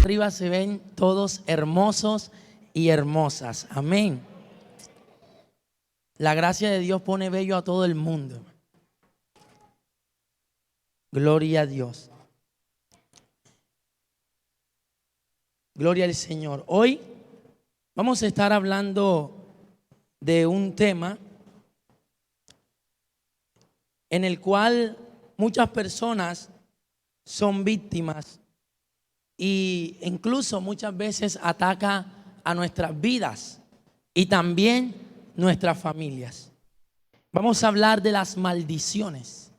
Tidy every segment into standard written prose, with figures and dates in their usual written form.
arriba se ven todos hermosos y hermosas. Amén. La gracia de Dios pone bello a todo el mundo. Gloria a Dios. Gloria al Señor. Hoy vamos a estar hablando de un tema en el cual muchas personas son víctimas e incluso muchas veces ataca a nuestras vidas y también nuestras familias. Vamos a hablar de las maldiciones.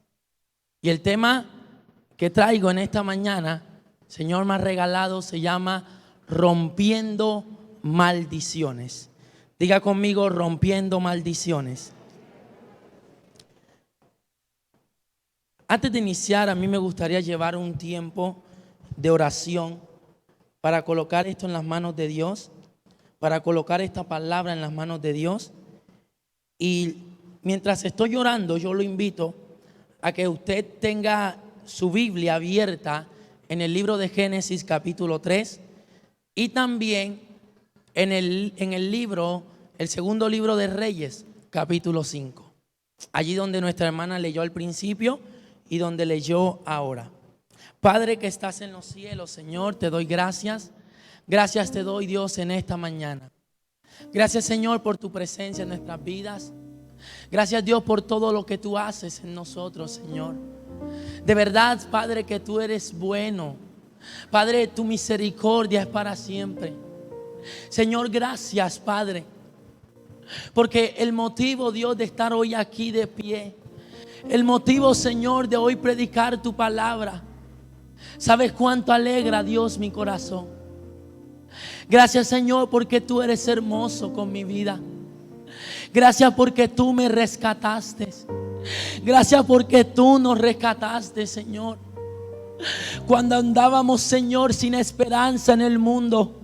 Y el tema que traigo en esta mañana, el Señor me ha regalado, se llama rompiendo maldiciones. Diga conmigo, rompiendo maldiciones. Antes de iniciar, a mí me gustaría llevar un tiempo de oración para colocar esto en las manos de Dios, para colocar esta palabra en las manos de Dios. Y mientras estoy orando, yo lo invito a que usted tenga su Biblia abierta en el libro de Génesis capítulo 3 y también en el libro, el segundo libro de Reyes capítulo 5. Allí donde nuestra hermana leyó al principio y donde leyó ahora. Padre que estás en los cielos, Señor, te doy gracias. Gracias te doy, Dios, en esta mañana. Gracias, Señor, por tu presencia en nuestras vidas. Gracias, Dios, por todo lo que tú haces en nosotros, Señor. De verdad, Padre, que tú eres bueno. Padre, tu misericordia es para siempre. Señor, gracias, Padre, porque el motivo, Dios, de estar hoy aquí de pie, el motivo, Señor, de hoy predicar tu palabra, ¿sabes cuánto alegra, Dios, mi corazón? Gracias, Señor, porque tú eres hermoso con mi vida. Gracias porque tú me rescataste. Gracias porque tú nos rescataste, Señor. Cuando andábamos, Señor, sin esperanza en el mundo,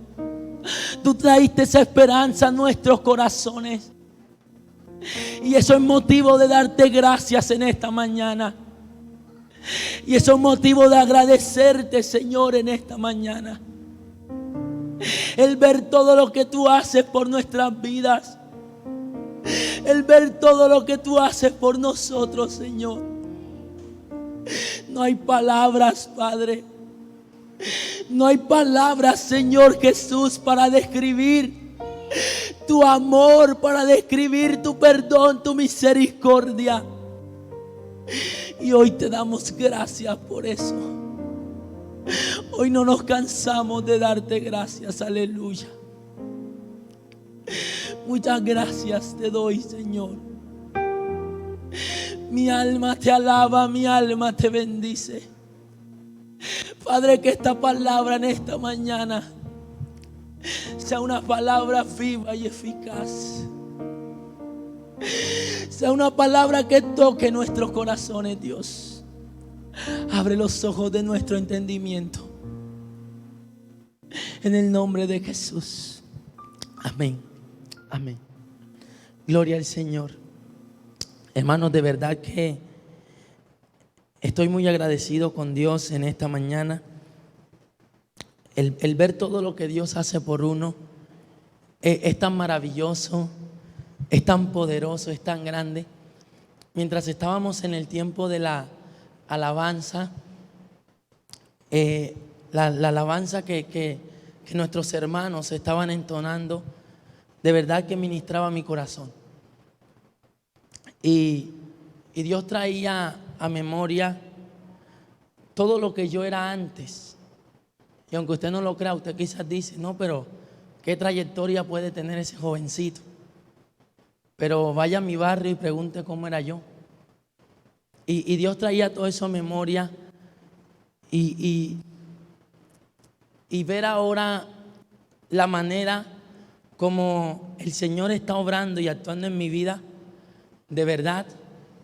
tú traíste esa esperanza a nuestros corazones. Y eso es motivo de darte gracias en esta mañana. Y eso es motivo de agradecerte, Señor, en esta mañana. El ver todo lo que tú haces por nuestras vidas. El ver todo lo que tú haces por nosotros, Señor. No hay palabras, Padre. No hay palabras, Señor Jesús, para describir tu amor, para describir tu perdón, tu misericordia. Y hoy te damos gracias por eso. Hoy no nos cansamos de darte gracias, aleluya. Muchas gracias te doy, Señor. Mi alma te alaba, mi alma te bendice. Padre, que esta palabra en esta mañana sea una palabra viva y eficaz. Sea una palabra que toque nuestros corazones, Dios. Abre los ojos de nuestro entendimiento. En el nombre de Jesús. Amén. Amén. Gloria al Señor. Hermanos, de verdad que estoy muy agradecido con Dios en esta mañana. El ver todo lo que Dios hace por uno es tan maravilloso, es tan poderoso, es tan grande. Mientras estábamos en el tiempo de la alabanza, la alabanza que nuestros hermanos estaban entonando, de verdad que ministraba mi corazón. Y Dios traía a memoria todo lo que yo era antes. Y aunque usted no lo crea, usted quizás dice, no, pero ¿qué trayectoria puede tener ese jovencito? Pero vaya a mi barrio y pregunte cómo era yo. Y Dios traía todo eso a memoria. Y ver ahora la manera como el Señor está obrando y actuando en mi vida, de verdad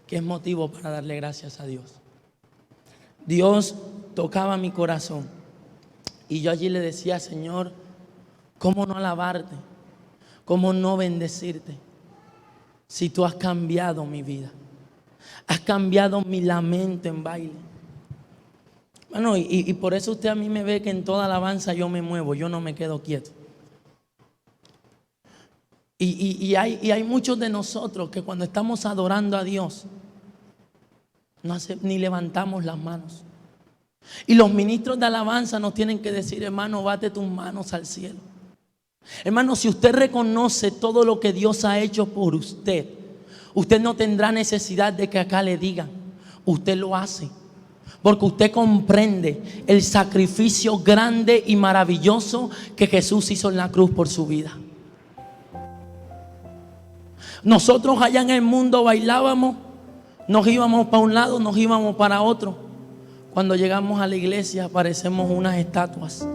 que es motivo para darle gracias a Dios. Dios tocaba mi corazón y yo allí le decía, Señor, ¿cómo no alabarte? ¿Cómo no bendecirte? Si tú has cambiado mi vida, has cambiado mi lamento en baile. Bueno, y por eso usted a mí me ve que en toda alabanza yo me muevo, yo no me quedo quieto. Y hay muchos de nosotros que cuando estamos adorando a Dios, ni levantamos las manos. Y los ministros de alabanza nos tienen que decir: hermano, bate tus manos al cielo. Hermano, si usted reconoce todo lo que Dios ha hecho por usted, usted no tendrá necesidad de que acá le digan. Usted lo hace porque usted comprende el sacrificio grande y maravilloso que Jesús hizo en la cruz por su vida. Nosotros allá en el mundo bailábamos, nos íbamos para un lado, nos íbamos para otro. Cuando llegamos a la iglesia parecemos unas estatuas.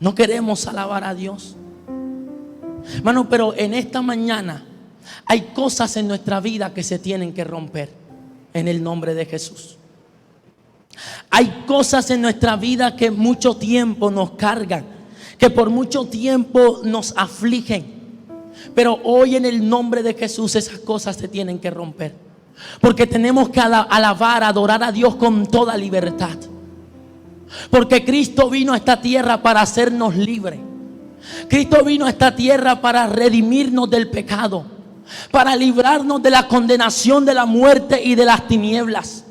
No queremos alabar a Dios. Hermano, pero en esta mañana hay cosas en nuestra vida que se tienen que romper en el nombre de Jesús. Hay cosas en nuestra vida que mucho tiempo nos cargan, que por mucho tiempo nos afligen. Pero hoy en el nombre de Jesús esas cosas se tienen que romper. Porque tenemos que alabar, adorar a Dios con toda libertad. Porque Cristo vino a esta tierra para hacernos libres. Cristo vino a esta tierra para redimirnos del pecado, para librarnos de la condenación de la muerte y de las tinieblas.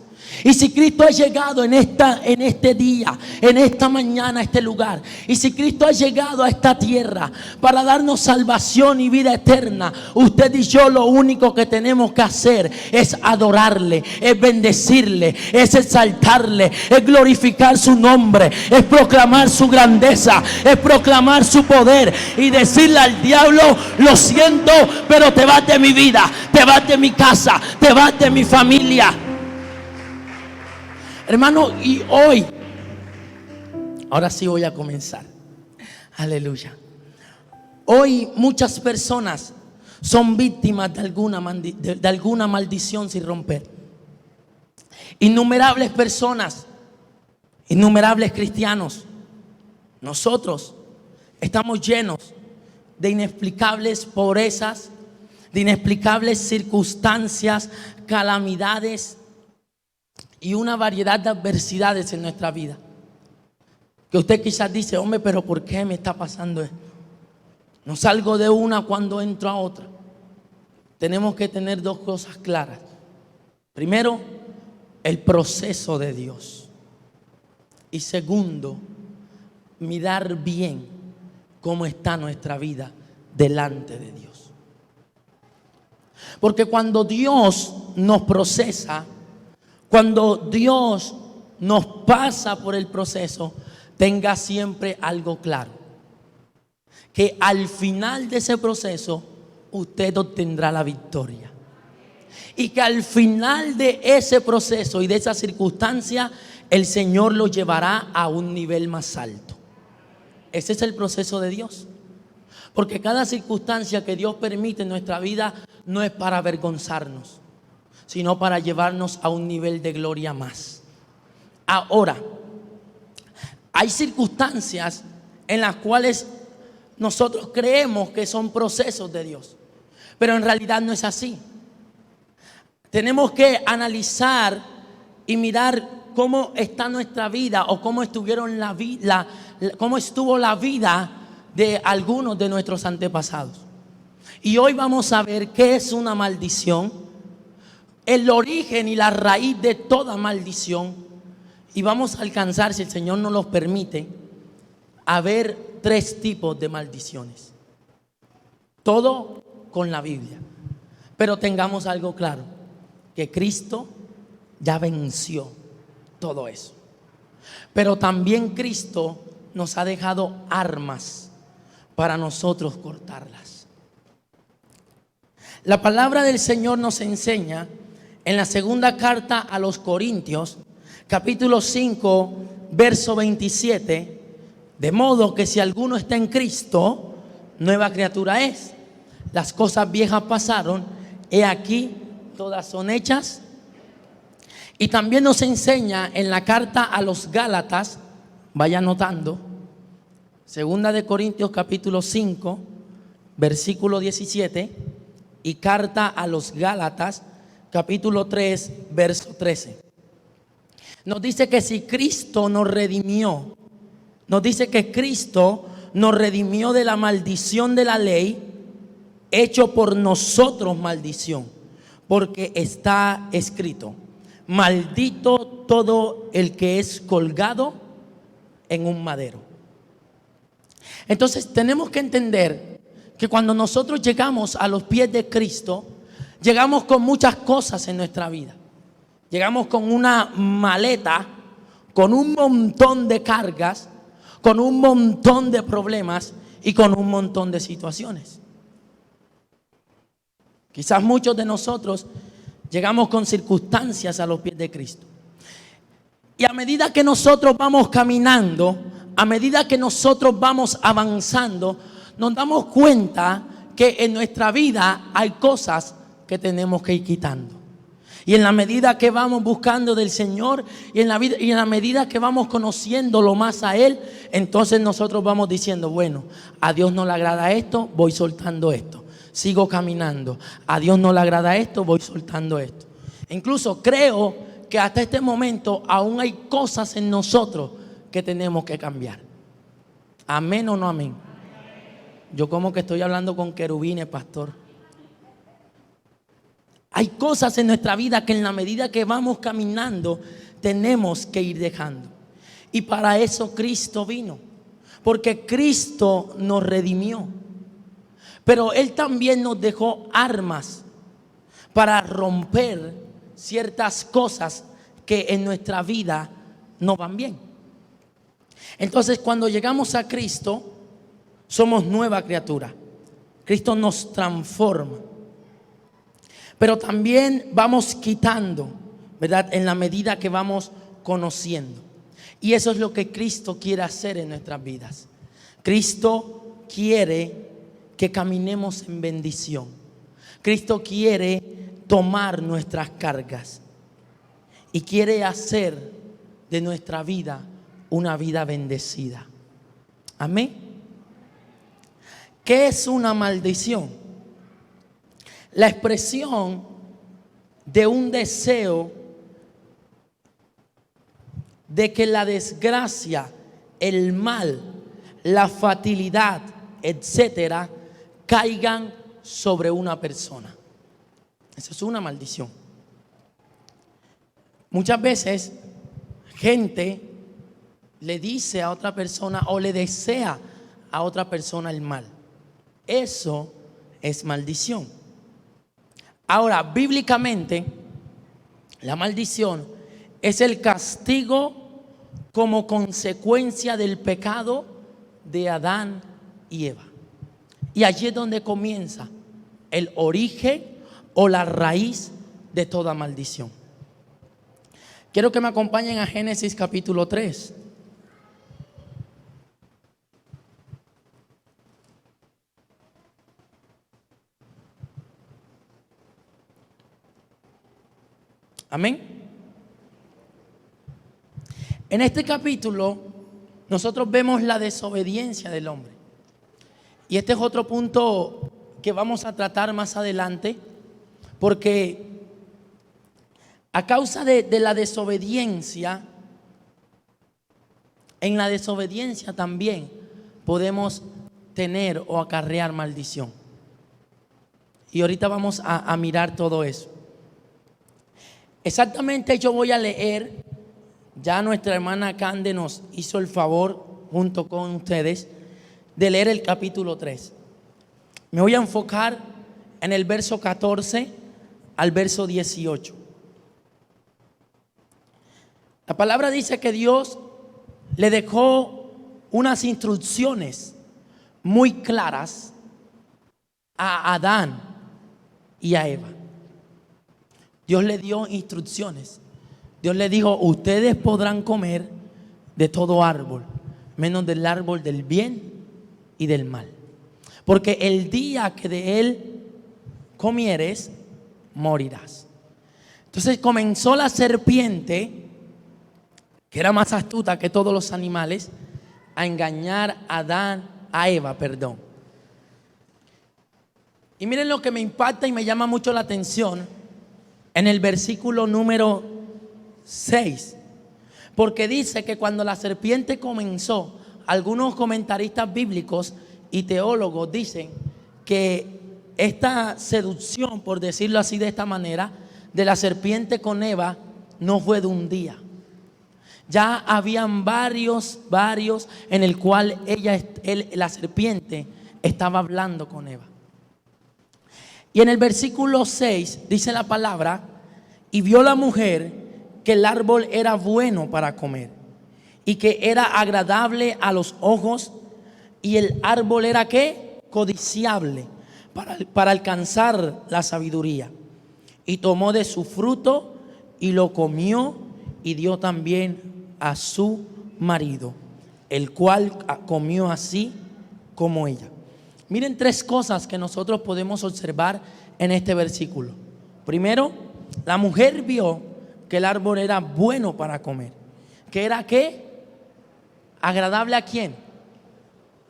Y si Cristo ha llegado en este día, en esta mañana, a este lugar, y si Cristo ha llegado a esta tierra para darnos salvación y vida eterna, usted y yo lo único que tenemos que hacer es adorarle, es bendecirle, es exaltarle, es glorificar su nombre, es proclamar su grandeza, es proclamar su poder y decirle al diablo: lo siento, pero te vas de mi vida, te vas de mi casa, te vas de mi familia. Hermano, y hoy, ahora sí voy a comenzar. Aleluya. Hoy muchas personas son víctimas de alguna maldición sin romper. Innumerables personas, innumerables cristianos, nosotros estamos llenos de inexplicables pobrezas, de inexplicables circunstancias, calamidades y una variedad de adversidades en nuestra vida. Que usted quizás dice: hombre, pero ¿por qué me está pasando esto? No salgo de una cuando entro a otra. Tenemos que tener dos cosas claras. Primero, el proceso de Dios. Y segundo, mirar bien cómo está nuestra vida delante de Dios. Porque cuando Dios nos procesa, cuando Dios nos pasa por el proceso, tenga siempre algo claro: que al final de ese proceso usted obtendrá la victoria. Y que al final de ese proceso y de esa circunstancia, el Señor lo llevará a un nivel más alto. Ese es el proceso de Dios. Porque cada circunstancia que Dios permite en nuestra vida no es para avergonzarnos, sino para llevarnos a un nivel de gloria más. Ahora, hay circunstancias en las cuales nosotros creemos que son procesos de Dios, pero en realidad no es así. Tenemos que analizar y mirar cómo está nuestra vida o cómo cómo estuvo la vida de algunos de nuestros antepasados. Y hoy vamos a ver qué es una maldición, el origen y la raíz de toda maldición. Y vamos a alcanzar, si el Señor nos los permite, a ver 3 tipos de maldiciones. Todo con la Biblia. Pero tengamos algo claro: que Cristo ya venció todo eso. Pero también Cristo nos ha dejado armas para nosotros cortarlas. La palabra del Señor nos enseña en la segunda carta a los Corintios, capítulo 5, verso 27, de modo que si alguno está en Cristo, nueva criatura es. Las cosas viejas pasaron, he aquí, todas son hechas. Y también nos enseña en la carta a los Gálatas, vaya anotando, segunda de Corintios capítulo 5, versículo 17, y carta a los Gálatas capítulo 3, verso 13. Nos dice que si Cristo nos redimió, nos dice que Cristo nos redimió de la maldición de la ley, hecho por nosotros maldición, porque está escrito: maldito todo el que es colgado en un madero. Entonces tenemos que entender que cuando nosotros llegamos a los pies de Cristo, llegamos con muchas cosas en nuestra vida. Llegamos con una maleta, con un montón de cargas, con un montón de problemas y con un montón de situaciones. Quizás muchos de nosotros llegamos con circunstancias a los pies de Cristo. Y a medida que nosotros vamos caminando, a medida que nosotros vamos avanzando, nos damos cuenta que en nuestra vida hay cosas que tenemos que ir quitando. Y en la medida que vamos buscando del Señor y en la medida que vamos conociéndolo más a Él, entonces nosotros vamos diciendo: bueno, a Dios no le agrada esto, voy soltando esto. Sigo caminando. A Dios no le agrada esto, voy soltando esto. Incluso creo que hasta este momento aún hay cosas en nosotros que tenemos que cambiar. ¿Amén o no amén? Yo como que estoy hablando con querubines, pastor. Hay cosas en nuestra vida que en la medida que vamos caminando tenemos que ir dejando. Y para eso Cristo vino, porque Cristo nos redimió. Pero Él también nos dejó armas para romper ciertas cosas que en nuestra vida no van bien. Entonces, cuando llegamos a Cristo, somos nueva criatura. Cristo nos transforma. Pero también vamos quitando, ¿verdad? En la medida que vamos conociendo. Y eso es lo que Cristo quiere hacer en nuestras vidas. Cristo quiere que caminemos en bendición. Cristo quiere tomar nuestras cargas y quiere hacer de nuestra vida una vida bendecida. Amén. ¿Qué es una maldición? La expresión de un deseo de que la desgracia, el mal, la fatalidad, etcétera, caigan sobre una persona. Eso es una maldición. Muchas veces gente le dice a otra persona o le desea a otra persona el mal. Eso es maldición. Ahora, bíblicamente, la maldición es el castigo como consecuencia del pecado de Adán y Eva. Y allí es donde comienza el origen o la raíz de toda maldición. Quiero que me acompañen a Génesis capítulo 3. Amén. En este capítulo nosotros vemos la desobediencia del hombre. Y este es otro punto que vamos a tratar más adelante, porque a causa de la desobediencia, en la desobediencia también podemos tener o acarrear maldición. Y ahorita vamos a mirar todo eso. Exactamente, yo voy a leer, ya nuestra hermana Cande nos hizo el favor junto con ustedes de leer el capítulo 3. Me voy a enfocar en el verso 14 al verso 18. La palabra dice que Dios le dejó unas instrucciones muy claras a Adán y a Eva. Dios le dio instrucciones. Dios le dijo: ustedes podrán comer de todo árbol, menos del árbol del bien y del mal, porque el día que de él comieres, morirás. Entonces comenzó la serpiente, que era más astuta que todos los animales, a engañar a Eva. Y miren lo que me impacta y me llama mucho la atención en el versículo número 6. Porque dice que cuando la serpiente comenzó, algunos comentaristas bíblicos y teólogos dicen que esta seducción, por decirlo así de esta manera, de la serpiente con Eva, no fue de un día. Ya habían varios en el cual la serpiente estaba hablando con Eva. Y en el versículo 6 dice la palabra: y vio la mujer que el árbol era bueno para comer y que era agradable a los ojos, y el árbol era ¿qué? Codiciable para alcanzar la sabiduría. Y tomó de su fruto y lo comió, y dio también a su marido, el cual comió así como ella. Miren 3 cosas que nosotros podemos observar en este versículo. Primero, la mujer vio que el árbol era bueno para comer. ¿Que era qué? ¿Agradable a quién?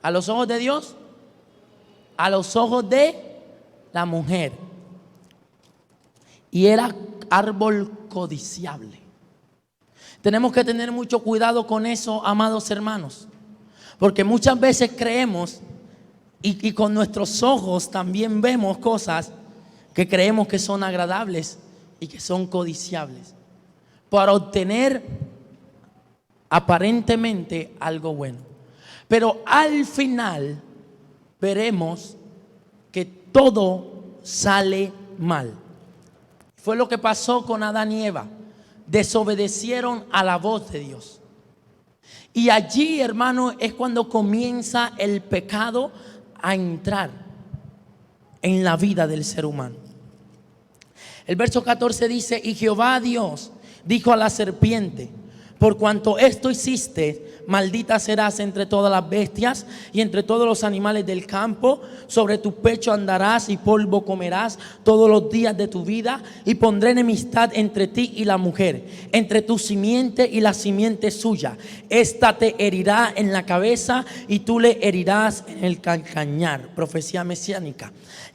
¿A los ojos de Dios? A los ojos de la mujer. Y era árbol codiciable. Tenemos que tener mucho cuidado con eso, amados hermanos, porque muchas veces creemos y con nuestros ojos también vemos cosas que creemos que son agradables y que son codiciables, para obtener aparentemente algo bueno. Pero al final veremos que todo sale mal. Fue lo que pasó con Adán y Eva. Desobedecieron a la voz de Dios. Y allí, hermano, es cuando comienza el pecado a entrar en la vida del ser humano. El verso 14 dice: y Jehová Dios dijo a la serpiente: por cuanto esto hiciste, maldita serás entre todas las bestias y entre todos los animales del campo. Sobre tu pecho andarás y polvo comerás todos los días de tu vida. Y pondré enemistad entre ti y la mujer, entre tu simiente y la simiente suya. Esta te herirá en la cabeza y tú le herirás en el calcañar. Profecía mesiánica.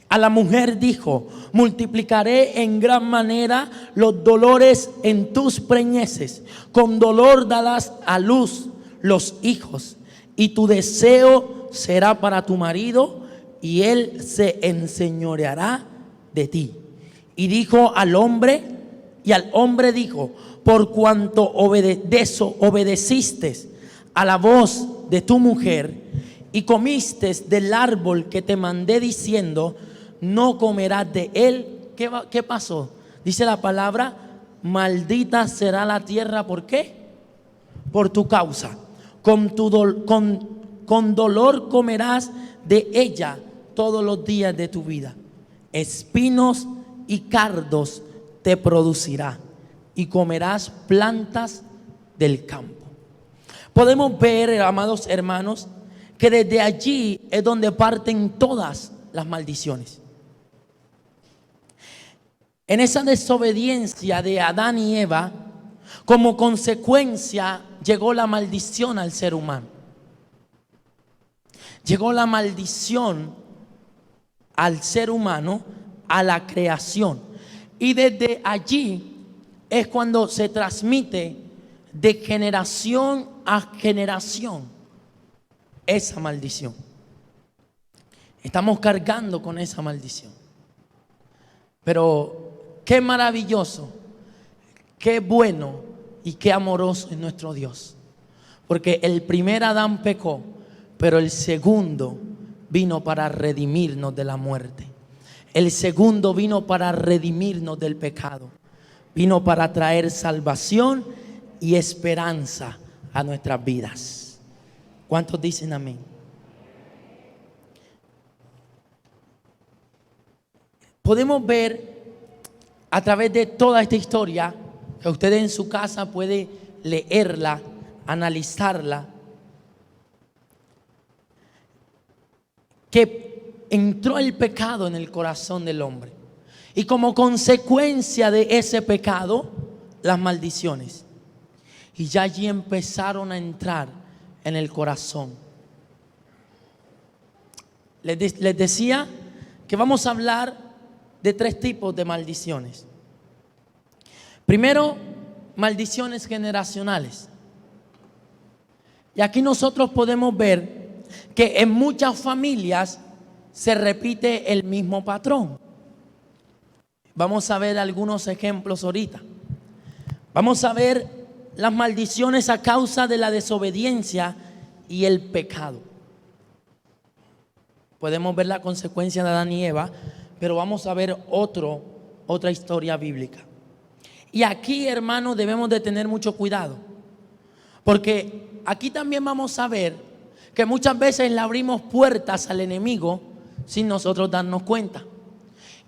A la mujer dijo: multiplicaré en gran manera los dolores en tus preñeces. Con dolor darás a luz los hijos, y tu deseo será para tu marido, y él se enseñoreará de ti. Y dijo al hombre, y al hombre dijo: por cuanto obedeciste a la voz de tu mujer y comiste del árbol que te mandé diciendo: no comerás de él. ¿Qué pasó? Dice la palabra: maldita será la tierra. ¿Por qué? Por tu causa. Con dolor comerás de ella todos los días de tu vida. Espinos y cardos te producirá, y comerás plantas del campo. Podemos ver, amados hermanos, que desde allí es donde parten todas las maldiciones. En esa desobediencia de Adán y Eva, como consecuencia llegó la maldición al ser humano. Llegó la maldición al ser humano, a la creación. Y desde allí es cuando se transmite de generación a generación esa maldición. Estamos cargando con esa maldición. Pero qué maravilloso, qué bueno y qué amoroso es nuestro Dios. Porque el primer Adán pecó, pero el segundo vino para redimirnos de la muerte. El segundo vino para redimirnos del pecado. Vino para traer salvación y esperanza a nuestras vidas. ¿Cuántos dicen amén? Podemos ver a través de toda esta historia, que usted en su casa puede leerla, analizarla, que entró el pecado en el corazón del hombre. Y como consecuencia de ese pecado, las maldiciones. Y ya allí empezaron a entrar en el corazón. Les decía que vamos a hablar de 3 tipos de maldiciones. Primero, maldiciones generacionales. Y aquí nosotros podemos ver que en muchas familias se repite el mismo patrón. Vamos a ver algunos ejemplos ahorita. Vamos a ver las maldiciones a causa de la desobediencia y el pecado. Podemos ver la consecuencia de Adán y Eva, pero vamos a ver otra historia bíblica. Y aquí, hermanos, debemos de tener mucho cuidado, porque aquí también vamos a ver que muchas veces le abrimos puertas al enemigo sin nosotros darnos cuenta.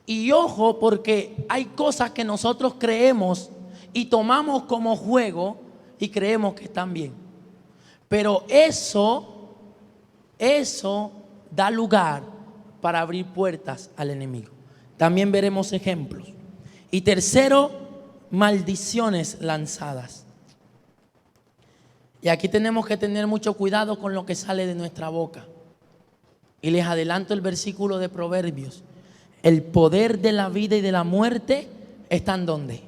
Y ojo, porque hay cosas que nosotros creemos y tomamos como juego y creemos que están bien. Pero eso da lugar para abrir puertas al enemigo. También veremos ejemplos. Y tercero, maldiciones lanzadas. Y aquí tenemos que tener mucho cuidado con lo que sale de nuestra boca. Y les adelanto el versículo de Proverbios. El poder de la vida y de la muerte está ¿en dónde?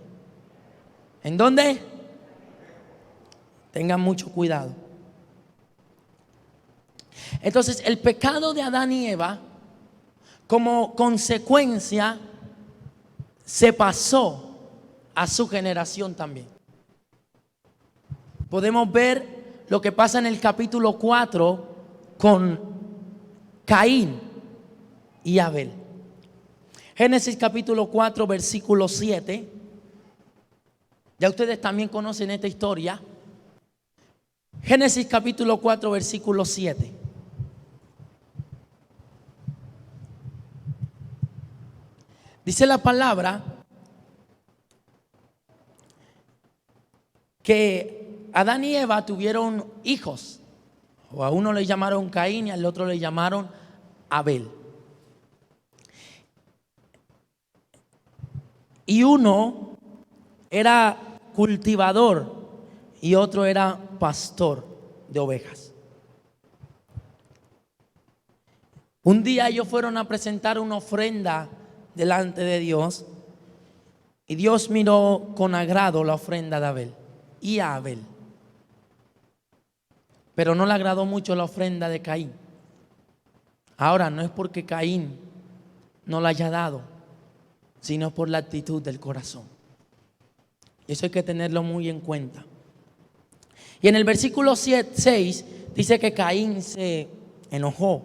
¿En dónde? Tengan mucho cuidado. Entonces, el pecado de Adán y Eva, como consecuencia, se pasó a su generación también. Podemos ver lo que pasa en el capítulo 4 con Caín y Abel. Génesis capítulo 4, versículo 7. Ya ustedes también conocen esta historia. Génesis capítulo 4, versículo 7. Dice la palabra que Adán y Eva tuvieron hijos. O a uno le llamaron Caín y al otro le llamaron Abel. Y uno era cultivador y otro era pastor de ovejas. Un día ellos fueron a presentar una ofrenda delante de Dios y Dios miró con agrado la ofrenda de Abel y a Abel, pero no le agradó mucho la ofrenda de Caín. Ahora, no es porque Caín no la haya dado, sino por la actitud del corazón. Eso hay que tenerlo muy en cuenta. Y en el versículo 6 dice que Caín se enojó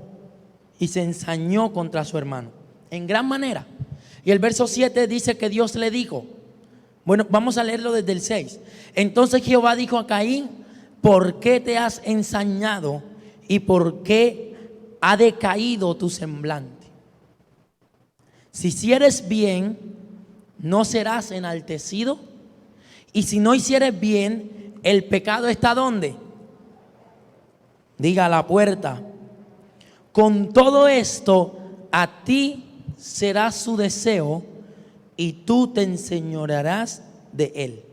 y se ensañó contra su hermano en gran manera. Y el verso 7 dice que Dios le dijo, bueno, vamos a leerlo desde el 6. Entonces Jehová dijo a Caín, ¿por qué te has ensañado y por qué ha decaído tu semblante? Si hicieres bien, no serás enaltecido, y si no hicieres bien, el pecado está ¿dónde? Diga, a la puerta. Con todo esto, a ti será su deseo y tú te enseñorearás de él.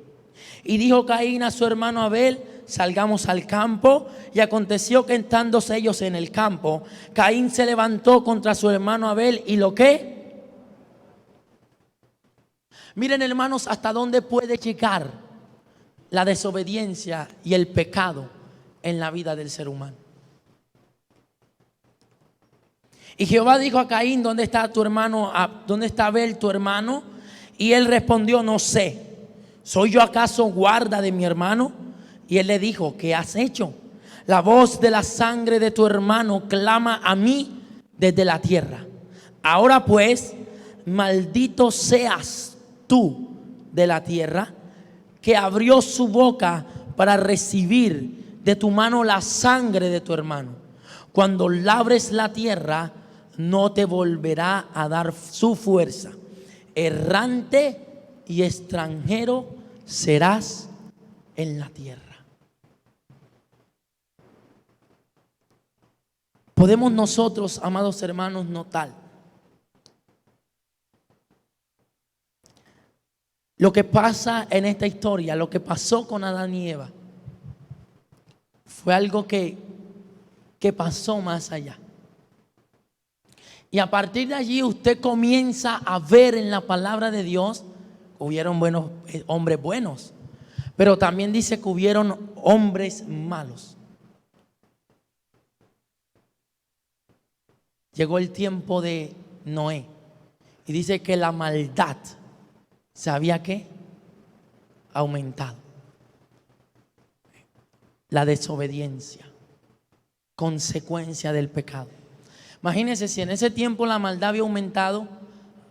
Y dijo Caín a su hermano Abel, salgamos al campo. Y aconteció que estándose ellos en el campo, Caín se levantó contra su hermano Abel y lo que... Miren, hermanos, hasta dónde puede llegar la desobediencia y el pecado en la vida del ser humano. Y Jehová dijo a Caín, ¿dónde está tu hermano? ¿Dónde está Abel, tu hermano? Y él respondió, no sé. ¿Soy yo acaso guarda de mi hermano? Y él le dijo, ¿qué has hecho? La voz de la sangre de tu hermano clama a mí desde la tierra. Ahora pues, maldito seas tú de la tierra, que abrió su boca para recibir de tu mano la sangre de tu hermano. Cuando labres la tierra, no te volverá a dar su fuerza. Errante y extranjero serás en la tierra. Podemos nosotros, amados hermanos, notar lo que pasa en esta historia, lo que pasó con Adán y Eva, fue algo que pasó más allá. Y a partir de allí usted comienza a ver en la palabra de Dios, hubieron hombres buenos, pero también dice que hubieron hombres malos. llegó el tiempo de Noé. Y dice que la maldad se había ¿qué? Aumentado. La desobediencia, consecuencia del pecado. Imagínense si en ese tiempo la maldad había aumentado.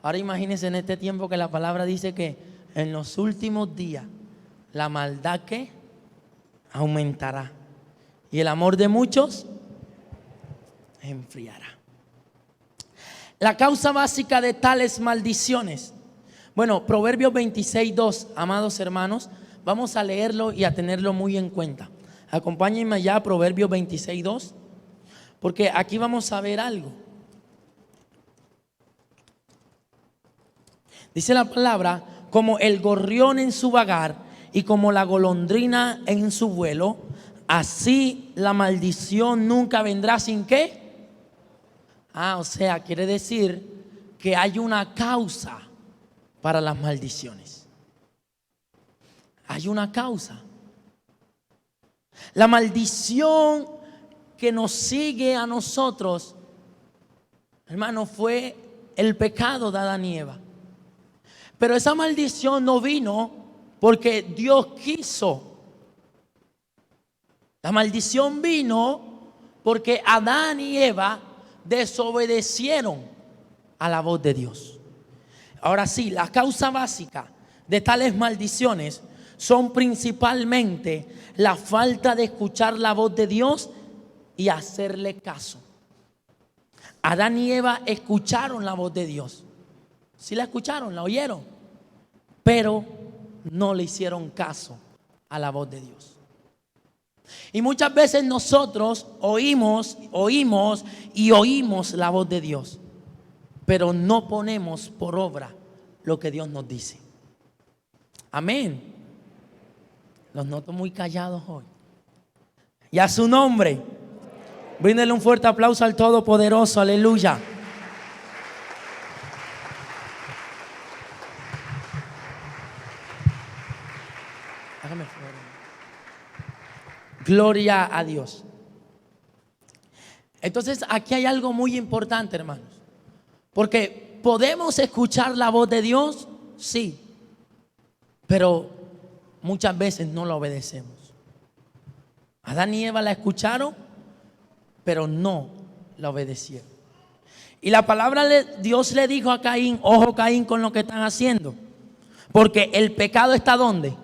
Ahora imagínense en este tiempo que la palabra dice que en los últimos días la maldad ¿qué? Aumentará. Y el amor de muchos enfriará. La causa básica de tales maldiciones. Bueno, Proverbios 26:2, amados hermanos, vamos a leerlo y a tenerlo muy en cuenta. Acompáñenme allá a Proverbios 26:2, porque aquí vamos a ver algo. Dice la palabra, como el gorrión en su vagar y como la golondrina en su vuelo, así la maldición nunca vendrá sin ¿qué? O sea, quiere decir que hay una causa para las maldiciones. Hay una causa. La maldición que nos sigue a nosotros, hermano, fue el pecado de Adán y Eva. Pero esa maldición no vino porque Dios quiso. La maldición vino porque Adán y Eva desobedecieron a la voz de Dios. Ahora sí, la causa básica de tales maldiciones son principalmente la falta de escuchar la voz de Dios y hacerle caso. Adán y Eva escucharon la voz de Dios. Sí la escucharon, la oyeron, pero no le hicieron caso a la voz de Dios. Y muchas veces nosotros oímos la voz de Dios, pero no ponemos por obra lo que Dios nos dice. Amén. Los noto muy callados hoy. Y a su nombre, bríndenle un fuerte aplauso al Todopoderoso. Aleluya. Hágame favor. Gloria a Dios. Entonces aquí hay algo muy importante, hermanos. Porque podemos escuchar la voz de Dios, sí, pero muchas veces no la obedecemos. Adán y Eva la escucharon, pero no la obedecieron. Y la palabra de Dios le dijo a Caín: ojo, Caín, con lo que están haciendo, porque el pecado está ¿dónde?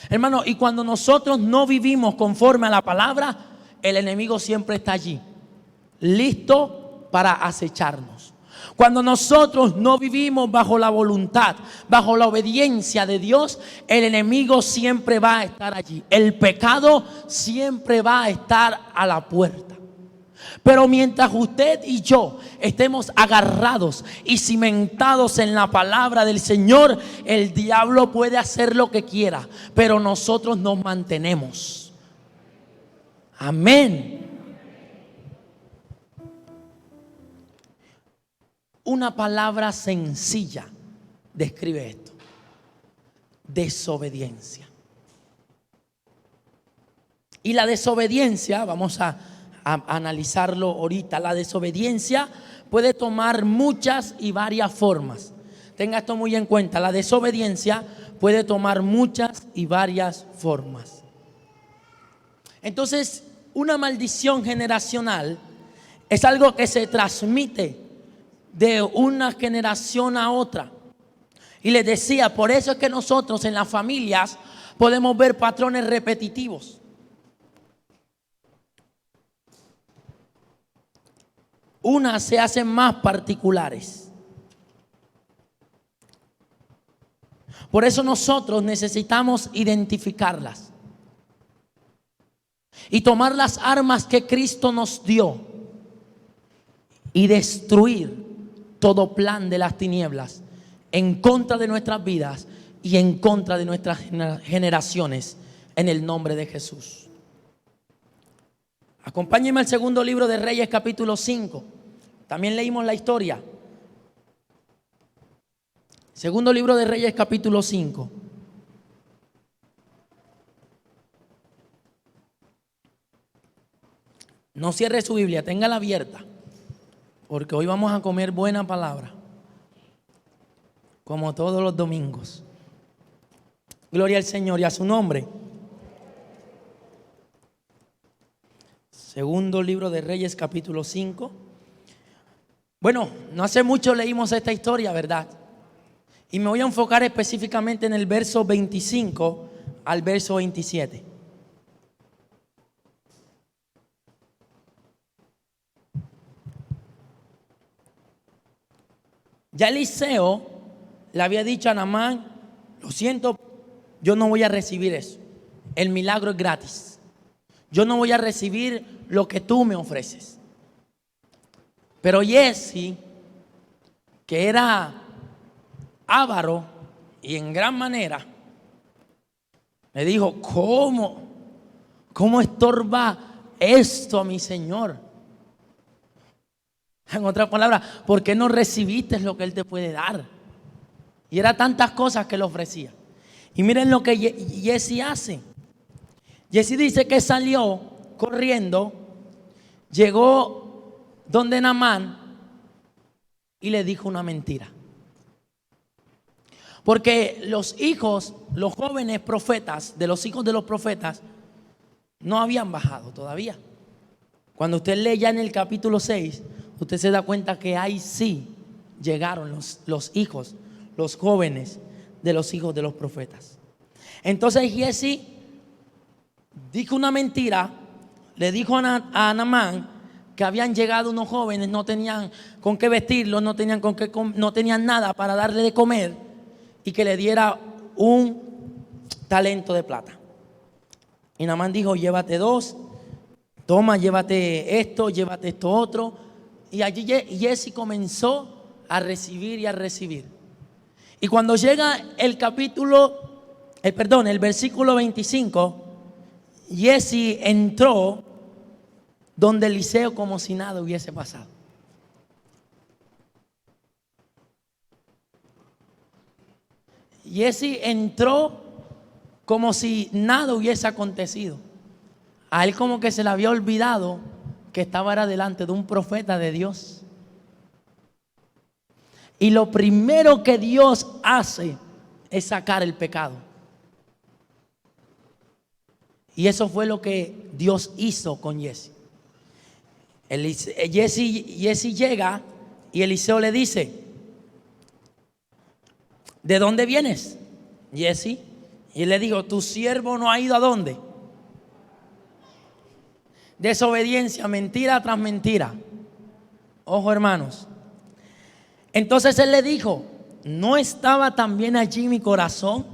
Hermano, y cuando nosotros no vivimos conforme a la palabra, el enemigo siempre está allí, listo para acecharnos. Cuando nosotros no vivimos bajo la voluntad, bajo la obediencia de Dios, el enemigo siempre va a estar allí. El pecado siempre va a estar a la puerta. Pero mientras usted y yo estemos agarrados y cimentados en la palabra del Señor, el diablo puede hacer lo que quiera, pero nosotros nos mantenemos. Amén. Una palabra sencilla describe esto: desobediencia. Y la desobediencia, vamos a analizarlo ahorita. La desobediencia puede tomar muchas y varias formas. Tenga esto muy en cuenta. La desobediencia puede tomar muchas y varias formas. Entonces, una maldición generacional es algo que se transmite de una generación a otra. Y les decía, por eso es que nosotros en las familias podemos ver patrones repetitivos. Unas se hacen más particulares. Por eso nosotros necesitamos identificarlas y tomar las armas que Cristo nos dio y destruir todo plan de las tinieblas en contra de nuestras vidas y en contra de nuestras generaciones, en el nombre de Jesús. Acompáñenme al segundo libro de Reyes, capítulo 5. También leímos la historia. Segundo libro de Reyes, capítulo 5. No cierre su Biblia, téngala abierta. porque hoy vamos a comer buena palabra, como todos los domingos. Gloria al Señor y a su nombre. Segundo libro de Reyes, capítulo 5. Bueno, no hace mucho leímos esta historia, ¿verdad? Y me voy a enfocar específicamente en el verso 25 al verso 27. Ya Eliseo le había dicho a Naamán: lo siento, yo no voy a recibir eso. El milagro es gratis. Yo no voy a recibir lo que tú me ofreces. Pero Giezi, que era avaro y en gran manera, me dijo: ¿Cómo estorba esto a mi señor? En otras palabras, ¿por qué no recibiste lo que él te puede dar? Y era tantas cosas que le ofrecía. Y miren lo que Giezi hace. Giezi dice que salió corriendo, llegó donde Naamán y le dijo una mentira. Porque los jóvenes profetas, de los hijos de los profetas, no habían bajado todavía. Cuando usted lee ya en el capítulo 6, usted se da cuenta que ahí sí llegaron los hijos, los jóvenes de los hijos de los profetas. Entonces Giezi dijo una mentira, le dijo a Naamán que habían llegado unos jóvenes, no tenían con qué vestirlos, no tenían nada para darle de comer, y que le diera un talento de plata. Y Naamán dijo: llévate 2, toma, llévate esto otro. Y allí Giezi comenzó a recibir y a recibir. Y cuando llega el versículo 25, Giezi entró donde Eliseo como si nada hubiese pasado. Giezi entró como si nada hubiese acontecido. A él como que se le había olvidado que estaba delante de un profeta de Dios. Y lo primero que Dios hace es sacar el pecado. Y eso fue lo que Dios hizo con Giezi. Giezi llega y Eliseo le dice: ¿de dónde vienes, Giezi? Y él le dijo: tu siervo no ha ido ¿a dónde? Desobediencia, mentira tras mentira. Ojo, hermanos. Entonces él le dijo: ¿no estaba también allí mi corazón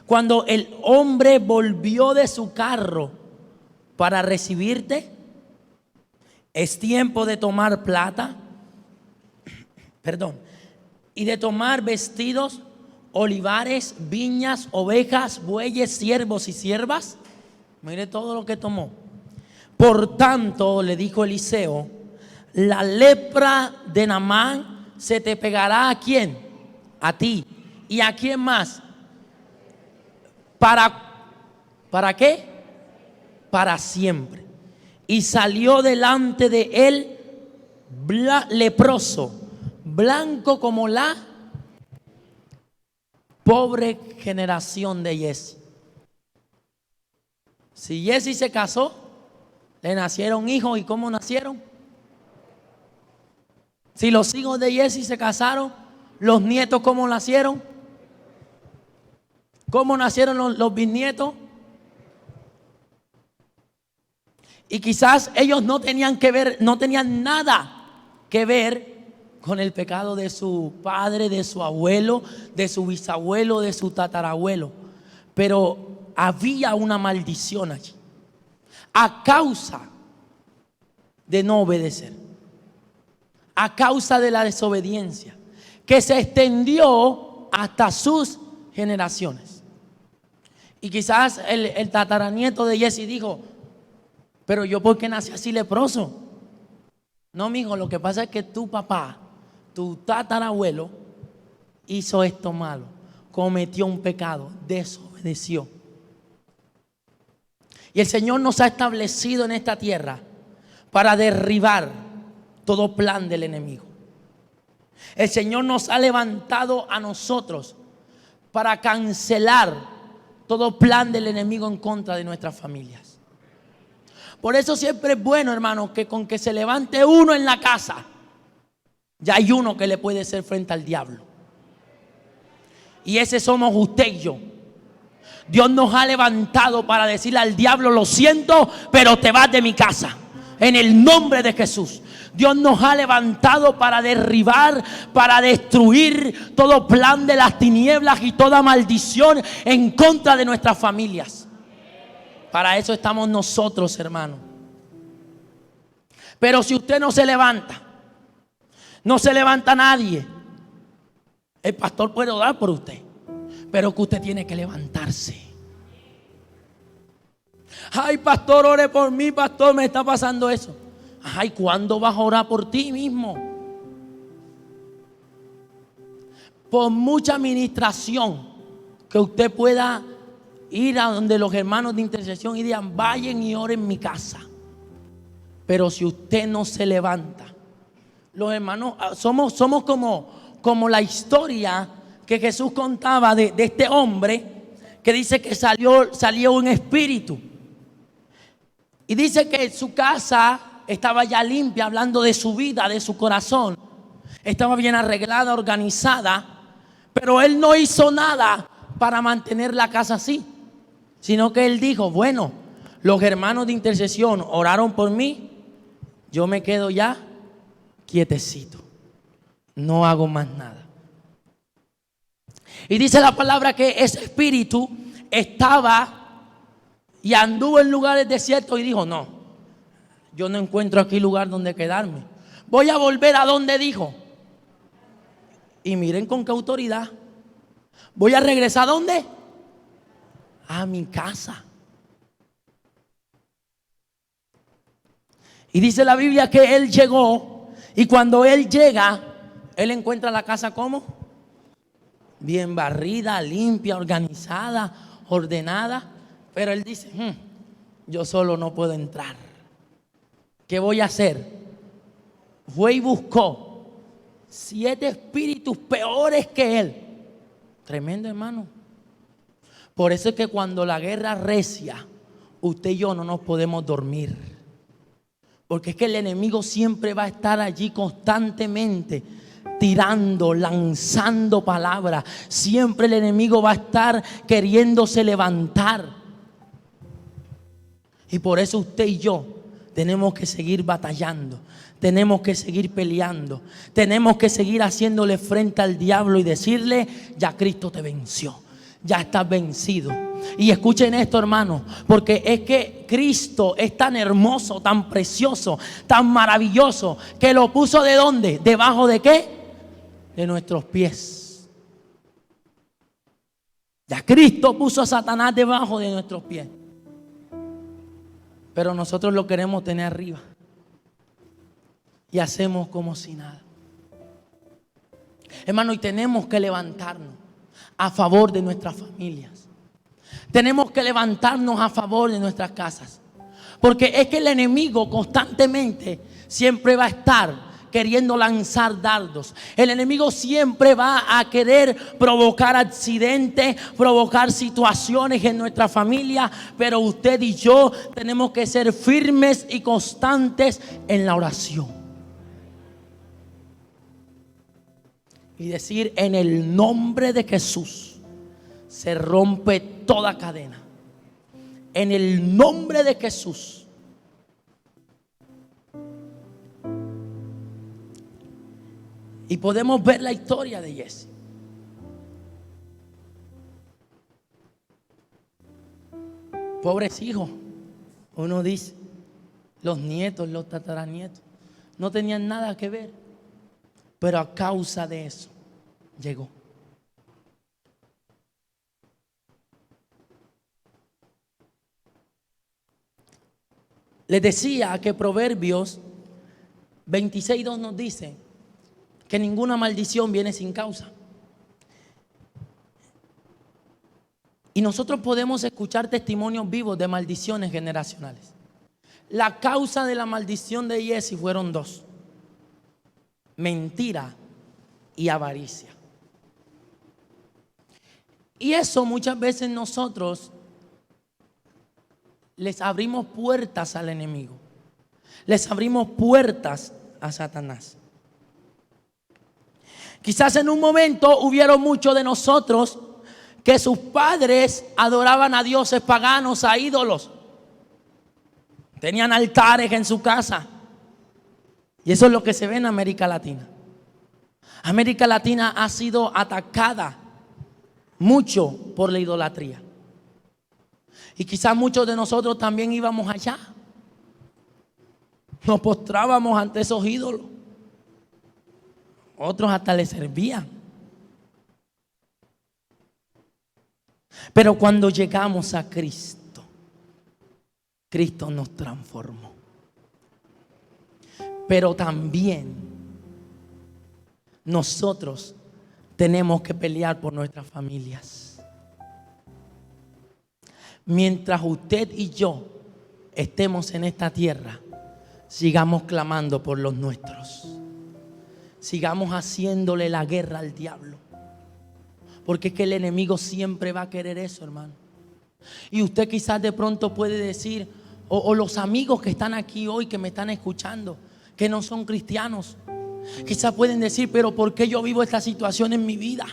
cuando el hombre volvió de su carro para recibirte? Es tiempo de tomar plata, y de tomar vestidos, olivares, viñas, ovejas, bueyes, siervos y siervas. Mire todo lo que tomó. Por tanto, le dijo Eliseo: la lepra de Naamán se te pegará ¿a quién? A ti. ¿Y a quién más? ¿Para qué? Para siempre. Y salió delante de él leproso, blanco como la pobre generación de Giezi. Si Giezi se casó, le nacieron hijos. ¿Y cómo nacieron? Si los hijos de Giezi se casaron, los nietos ¿cómo nacieron? ¿Cómo nacieron los bisnietos? Y quizás ellos no tenían nada que ver con el pecado de su padre, de su abuelo, de su bisabuelo, de su tatarabuelo. Pero había una maldición allí, a causa de no obedecer, a causa de la desobediencia, que se extendió hasta sus generaciones. Y quizás el tataranieto de Giezi dijo: pero yo, ¿por qué nací así leproso? No, mijo, lo que pasa es que tu papá, tu tatarabuelo, hizo esto malo, cometió un pecado, desobedeció. Y el Señor nos ha establecido en esta tierra para derribar todo plan del enemigo. El Señor nos ha levantado a nosotros para cancelar todo plan del enemigo en contra de nuestras familias. Por eso siempre es bueno, hermano, que con que se levante uno en la casa, ya hay uno que le puede hacer frente al diablo. Y ese somos usted y yo. Dios nos ha levantado para decirle al diablo: lo siento, pero te vas de mi casa. En el nombre de Jesús. Dios nos ha levantado para derribar, para destruir todo plan de las tinieblas y toda maldición en contra de nuestras familias. Para eso estamos nosotros, hermano. Pero si usted no se levanta, no se levanta nadie, el pastor puede orar por usted, pero que usted tiene que levantarse. Ay, pastor, ore por mí, pastor, me está pasando eso. Ay, ¿cuándo vas a orar por ti mismo? Por mucha administración que usted pueda ir a donde los hermanos de intercesión y digan: vayan y oren en mi casa. Pero si usted no se levanta, los hermanos, somos como la historia que Jesús contaba de este hombre que dice que salió un espíritu. Y dice que su casa estaba ya limpia, hablando de su vida, de su corazón. Estaba bien arreglada, organizada, pero él no hizo nada para mantener la casa así, sino que él dijo: bueno, los hermanos de intercesión oraron por mí, yo me quedo ya quietecito, no hago más nada. Y dice la palabra que ese espíritu estaba y anduvo en lugares desiertos y dijo: no, yo no encuentro aquí lugar donde quedarme, voy a volver a donde dijo. Y miren con qué autoridad: voy a regresar ¿a dónde? A mi casa. Y dice la Biblia que él llegó, y cuando él llega, él encuentra la casa ¿cómo? Bien barrida, limpia, organizada, ordenada. Pero él dice: yo solo no puedo entrar. ¿Qué voy a hacer? Fue y buscó 7 espíritus peores que él. Tremendo, hermano. Por eso es que cuando la guerra recia, usted y yo no nos podemos dormir. Porque es que el enemigo siempre va a estar allí constantemente, tirando, lanzando palabras. Siempre el enemigo va a estar queriéndose levantar. Y por eso usted y yo tenemos que seguir batallando, tenemos que seguir peleando, tenemos que seguir haciéndole frente al diablo y decirle: ya Cristo te venció, ya estás vencido. Y escuchen esto, hermano, porque es que Cristo es tan hermoso, tan precioso, tan maravilloso, que lo puso ¿de dónde? ¿Debajo de qué? De nuestros pies. Ya Cristo puso a Satanás debajo de nuestros pies. Pero nosotros lo queremos tener arriba y hacemos como si nada. Hermano, y tenemos que levantarnos a favor de nuestras familias. Tenemos que levantarnos a favor de nuestras casas. Porque es que el enemigo constantemente siempre va a estar queriendo lanzar dardos. El enemigo siempre va a querer provocar accidentes, provocar situaciones en nuestra familia. Pero usted y yo tenemos que ser firmes y constantes en la oración. Y decir: en el nombre de Jesús se rompe toda cadena. En el nombre de Jesús. Y podemos ver la historia de Jesse. Pobres hijos. Uno dice: los nietos, los tataranietos no tenían nada que ver. Pero a causa de eso llegó. Les decía que Proverbios 26:2 nos dice que ninguna maldición viene sin causa. Y nosotros podemos escuchar testimonios vivos de maldiciones generacionales. La causa de la maldición de Jesse fueron 2. mentira y avaricia. Y eso muchas veces nosotros les abrimos puertas al enemigo. Les abrimos puertas a Satanás. Quizás en un momento hubieron muchos de nosotros que sus padres adoraban a dioses paganos, a ídolos. Tenían altares en su casa. Y eso es lo que se ve en América Latina. América Latina ha sido atacada mucho por la idolatría. Y quizás muchos de nosotros también íbamos allá. Nos postrábamos ante esos ídolos. Otros hasta les servían. Pero cuando llegamos a Cristo, Cristo nos transformó. Pero también nosotros tenemos que pelear por nuestras familias. Mientras usted y yo estemos en esta tierra, sigamos clamando por los nuestros. Sigamos haciéndole la guerra al diablo. Porque es que el enemigo siempre va a querer eso, hermano. Y usted quizás de pronto puede decir, o los amigos que están aquí hoy, que me están escuchando, que no son cristianos, quizás pueden decir, pero ¿por qué yo vivo esta situación en mi vida?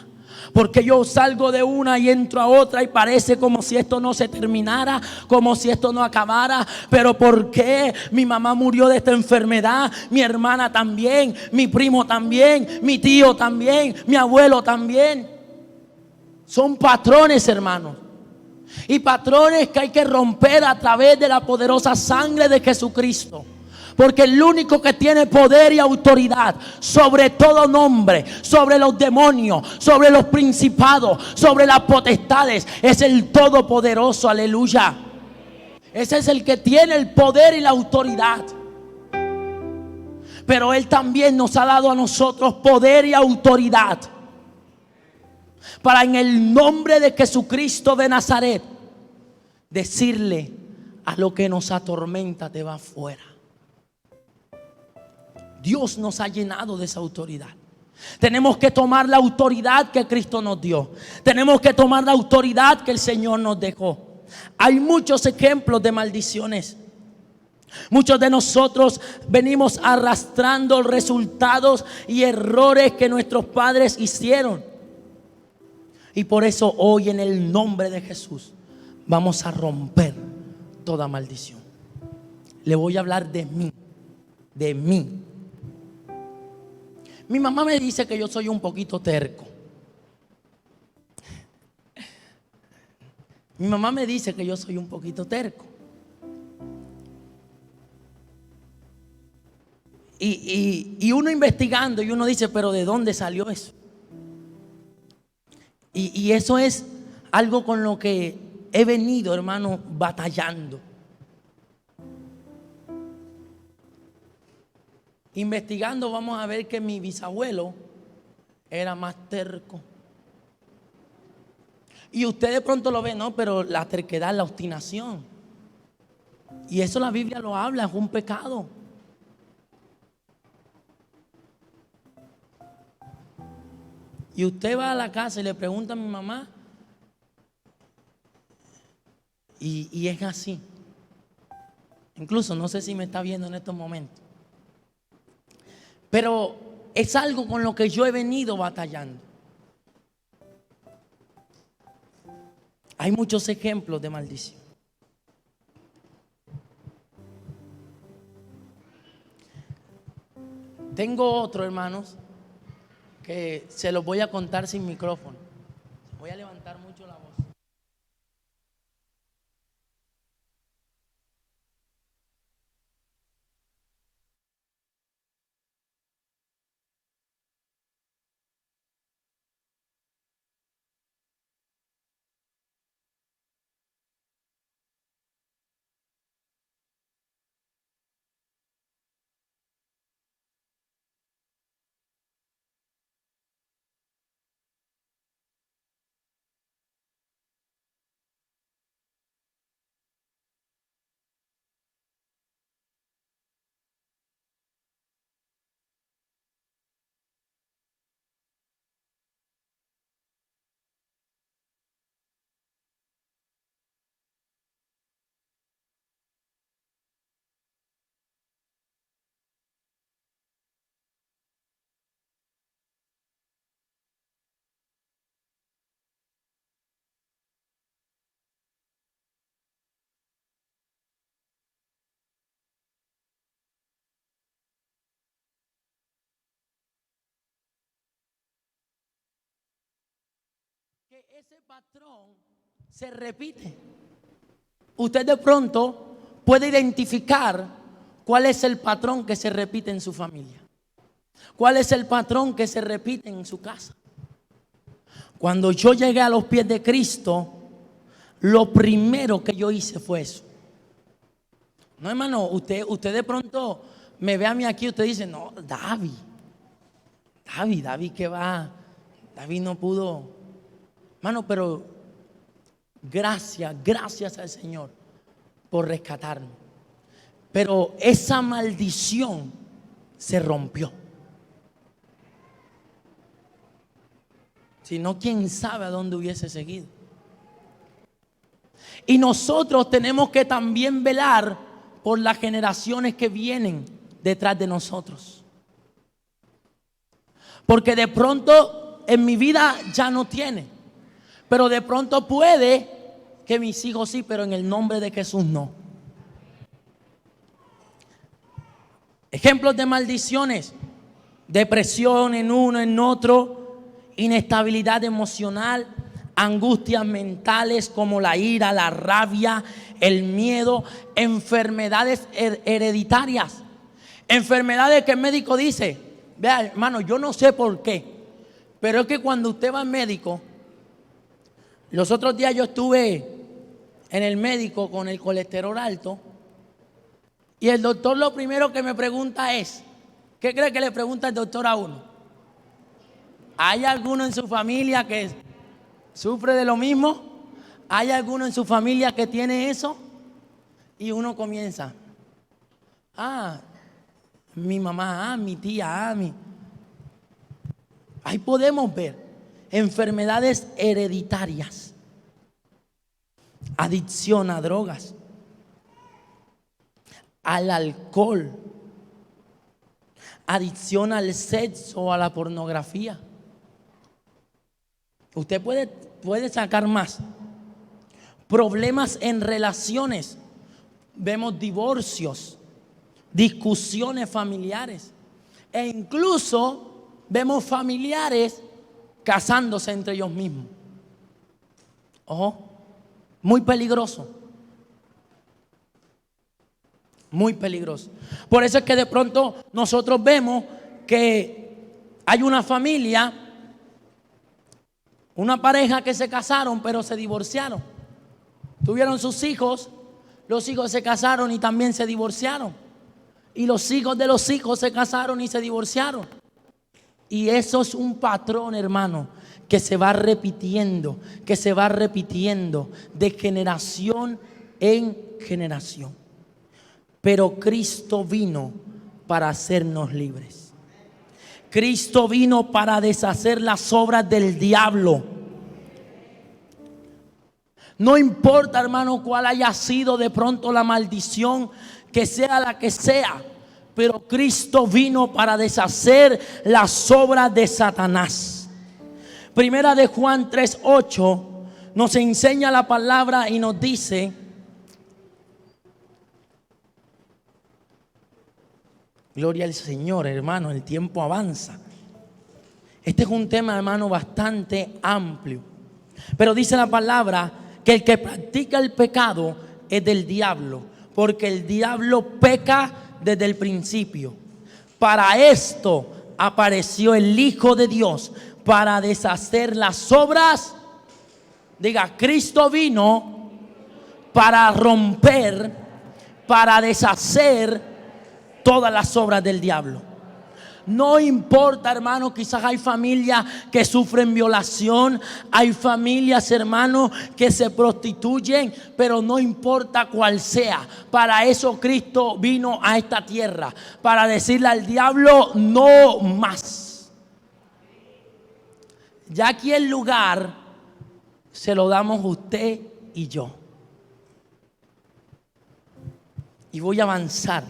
Porque yo salgo de una y entro a otra y parece como si esto no se terminara, como si esto no acabara. Pero ¿por qué mi mamá murió de esta enfermedad? Mi hermana también, mi primo también, mi tío también, mi abuelo también. Son patrones, hermanos. Y patrones que hay que romper a través de la poderosa sangre de Jesucristo. Porque el único que tiene poder y autoridad sobre todo nombre, sobre los demonios, sobre los principados, sobre las potestades, es el Todopoderoso, aleluya. Ese es el que tiene el poder y la autoridad. Pero Él también nos ha dado a nosotros poder y autoridad para en el nombre de Jesucristo de Nazaret decirle a lo que nos atormenta, te va fuera. Dios nos ha llenado de esa autoridad. Tenemos que tomar la autoridad que Cristo nos dio. Tenemos que tomar la autoridad que el Señor nos dejó. Hay muchos ejemplos de maldiciones. Muchos de nosotros venimos arrastrando resultados y errores que nuestros padres hicieron. Y por eso hoy en el nombre de Jesús vamos a romper toda maldición. Le voy a hablar de mí. De mí. Mi mamá me dice que yo soy un poquito terco. Mi mamá me dice que yo soy un poquito terco. Y uno investigando y uno dice, pero ¿de dónde salió eso? Y eso es algo con lo que he venido, hermano, batallando. Investigando vamos a ver que mi bisabuelo era más terco. Y usted de pronto lo ve, no, pero la terquedad, la obstinación. Y eso la Biblia lo habla, es un pecado. Y usted va a la casa y le pregunta a mi mamá y es así. Incluso no sé si me está viendo en estos momentos. Pero es algo con lo que yo he venido batallando. Hay muchos ejemplos de maldición. Tengo otro, hermanos, que se los voy a contar sin micrófono. Voy a levantar mucho la voz. que ese patrón se repite. Usted de pronto puede identificar cuál es el patrón que se repite en su familia. ¿Cuál es el patrón que se repite en su casa? Cuando yo llegué a los pies de Cristo, lo primero que yo hice fue eso. No, hermano, usted de pronto me ve a mí aquí y usted dice, no, David, ¿qué va? David no pudo. Hermano, pero gracias al Señor por rescatarme. Pero esa maldición se rompió. Si no, quién sabe a dónde hubiese seguido. Y nosotros tenemos que también velar por las generaciones que vienen detrás de nosotros. Porque de pronto en mi vida ya no tiene. Pero de pronto puede que mis hijos sí, pero en el nombre de Jesús no. Ejemplos de maldiciones: depresión en uno, en otro, inestabilidad emocional, angustias mentales como la ira, la rabia, el miedo, enfermedades hereditarias, enfermedades que el médico dice, vea hermano, yo no sé por qué, pero es que cuando usted va al médico, los otros días yo estuve en el médico con el colesterol alto y el doctor lo primero que me pregunta es, ¿qué cree que le pregunta el doctor a uno? ¿Hay alguno en su familia que sufre de lo mismo? ¿Hay alguno en su familia que tiene eso? Y uno comienza, mi mamá, mi tía, mi. Ahí podemos ver enfermedades hereditarias, adicción a drogas, al alcohol, adicción al sexo o a la pornografía. Usted puede sacar más. Problemas en relaciones. Vemos divorcios, discusiones familiares. E incluso vemos familiares casándose entre ellos mismos. Ojo, muy peligroso. Muy peligroso. Por eso es que de pronto nosotros vemos que hay una familia, una pareja que se casaron pero se divorciaron. Tuvieron sus hijos, los hijos se casaron y también se divorciaron. Y los hijos de los hijos se casaron y se divorciaron. Y eso es un patrón, hermano, que se va repitiendo de generación en generación. Pero Cristo vino para hacernos libres. Cristo vino para deshacer las obras del diablo. No importa, hermano, cuál haya sido de pronto la maldición, que sea la que sea, pero Cristo vino para deshacer las obras de Satanás. Primera de Juan 3:8 nos enseña la palabra y nos dice: gloria al Señor, hermano, el tiempo avanza. Este es un tema, hermano, bastante amplio. Pero dice la palabra que el que practica el pecado es del diablo, porque el diablo peca desde el principio. Para esto apareció el Hijo de Dios, para deshacer las obras. Diga, Cristo vino para romper, para deshacer todas las obras del diablo. No importa, hermano, quizás hay familias que sufren violación, hay familias, hermano, que se prostituyen, pero no importa cuál sea. Para eso Cristo vino a esta tierra, para decirle al diablo: no más. Ya aquí el lugar se lo damos usted y yo. Y voy a avanzar.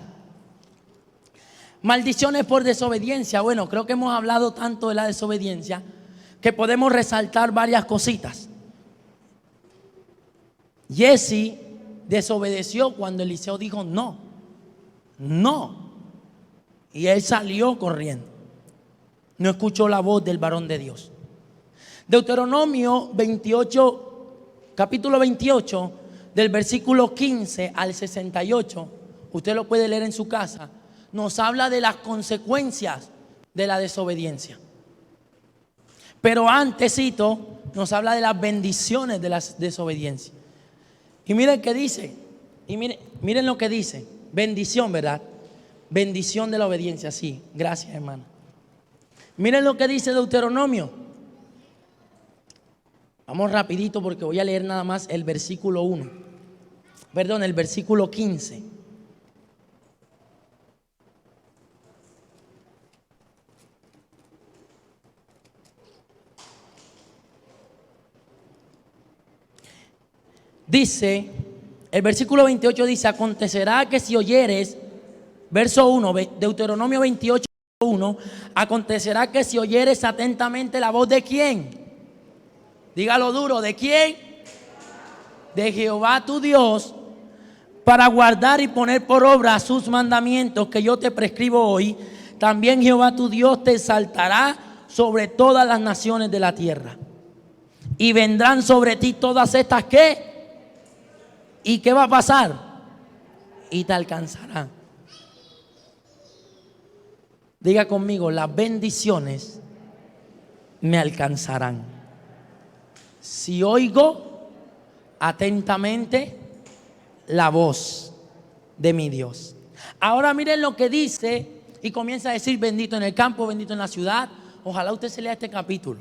Maldiciones por desobediencia. Bueno, creo que hemos hablado tanto de la desobediencia que podemos resaltar varias cositas. Jesse desobedeció cuando Eliseo dijo no. Y él salió corriendo. No escuchó la voz del varón de Dios. Deuteronomio 28, capítulo 28, del versículo 15 al 68, usted lo puede leer en su casa, nos habla de las consecuencias de la desobediencia. Pero antesito nos habla de las bendiciones de la desobediencia. Y miren qué dice, y miren lo que dice, bendición, ¿verdad? Bendición de la obediencia, sí, gracias hermano. Miren lo que dice Deuteronomio. Vamos rapidito porque voy a leer nada más el versículo 1. Perdón, el versículo 15. Dice, el versículo 28 dice, acontecerá que si oyeres, verso 1, Deuteronomio 28, 1, acontecerá que si oyeres atentamente la voz de ¿quién? Dígalo duro, ¿de quién? De Jehová tu Dios, para guardar y poner por obra sus mandamientos que yo te prescribo hoy, también Jehová tu Dios te exaltará sobre todas las naciones de la tierra. Y vendrán sobre ti todas estas ¿qué? ¿Y qué va a pasar? Y te alcanzarán. Diga conmigo, las bendiciones me alcanzarán si oigo atentamente la voz de mi Dios. Ahora miren lo que dice y comienza a decir bendito en el campo, bendito en la ciudad. Ojalá usted se lea este capítulo.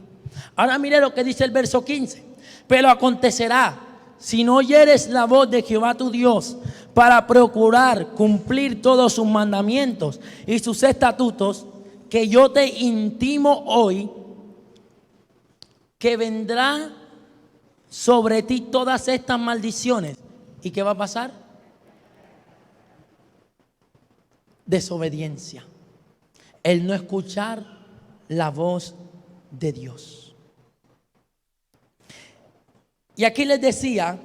Ahora miren lo que dice el verso 15. Pero acontecerá, si no oyeres la voz de Jehová tu Dios para procurar cumplir todos sus mandamientos y sus estatutos que yo te intimo hoy, que vendrá sobre ti todas estas maldiciones. ¿Y qué va a pasar? Desobediencia. El no escuchar la voz de Dios. Y aquí les decía,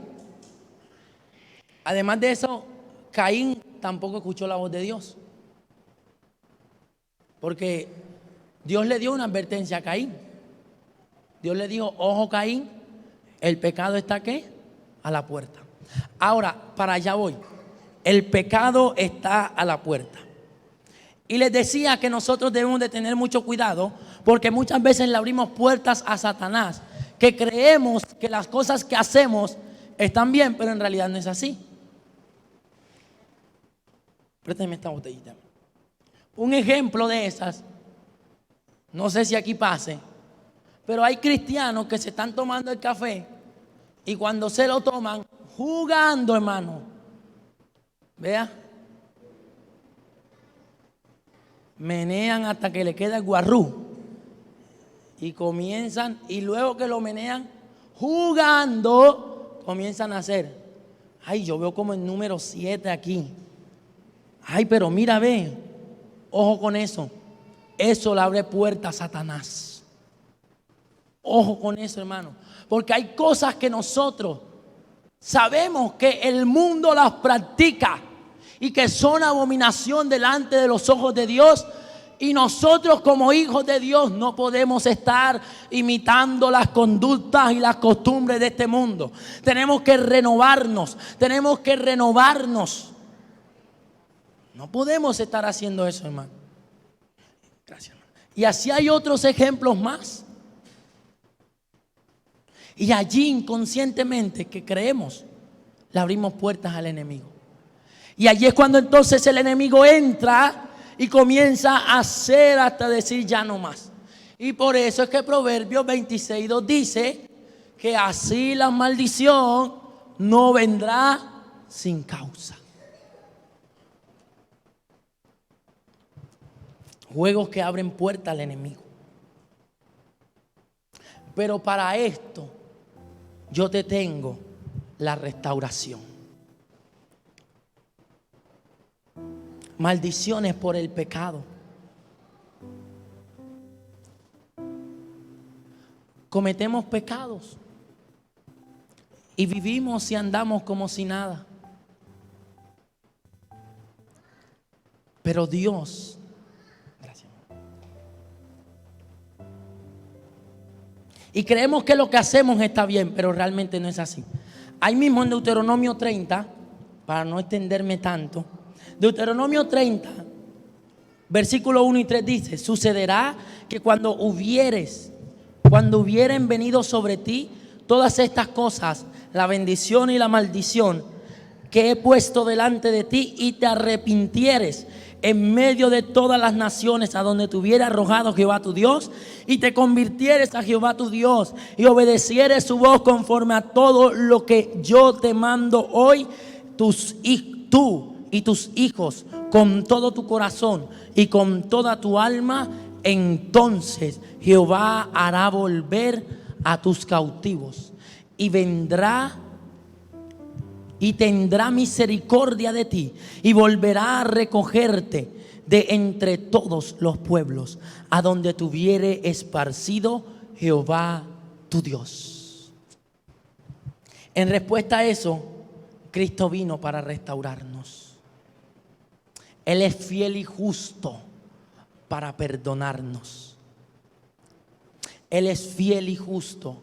además de eso, Caín tampoco escuchó la voz de Dios. Porque Dios le dio una advertencia a Caín. Dios le dijo, ojo Caín, el pecado está ¿qué? A la puerta. Ahora, para allá voy. El pecado está a la puerta. Y les decía que nosotros debemos de tener mucho cuidado porque muchas veces le abrimos puertas a Satanás, que creemos que las cosas que hacemos están bien, pero en realidad no es así. Préstame esta botellita. Un ejemplo de esas, no sé si aquí pase, pero hay cristianos que se están tomando el café y cuando se lo toman, jugando, hermano, vea, menean hasta que le queda el guarrú y comienzan, y luego que lo menean, jugando, comienzan a hacer, ay, yo veo como el número 7 aquí, ay, pero mira, ve, ojo con eso, eso le abre puertas a Satanás. Ojo con eso, hermano, porque hay cosas que nosotros sabemos que el mundo las practica y que son abominación delante de los ojos de Dios, y nosotros como hijos de Dios no podemos estar imitando las conductas y las costumbres de este mundo. Tenemos que renovarnos, tenemos que renovarnos. No podemos estar haciendo eso, hermano. Gracias, hermano. Y así hay otros ejemplos más. Y allí inconscientemente que creemos, le abrimos puertas al enemigo. Y allí es cuando entonces el enemigo entra y comienza a hacer hasta decir ya no más. Y por eso es que Proverbios 26:2 dice que así la maldición no vendrá sin causa. Juegos que abren puertas al enemigo. Pero para esto yo te tengo la restauración. Maldiciones por el pecado. Cometemos pecados y vivimos y andamos como si nada. Pero Dios, gracias. Y creemos que lo que hacemos está bien, pero realmente no es así. Ahí mismo en Deuteronomio 30, para no extenderme tanto, Deuteronomio 30, versículo 1 y 3 dice: sucederá que cuando hubieren venido sobre ti todas estas cosas, la bendición y la maldición que he puesto delante de ti, y te arrepintieres en medio de todas las naciones a donde te hubiera arrojado Jehová tu Dios, y te convirtieres a Jehová tu Dios, y obedecieres su voz conforme a todo lo que yo te mando hoy, tú y tus hijos, con todo tu corazón y con toda tu alma, entonces Jehová hará volver a tus cautivos, y vendrá y tendrá misericordia de ti, y volverá a recogerte de entre todos los pueblos a donde te hubiere esparcido Jehová tu Dios. En respuesta a eso, Cristo vino para restaurarnos. Él es fiel y justo para perdonarnos. Él es fiel y justo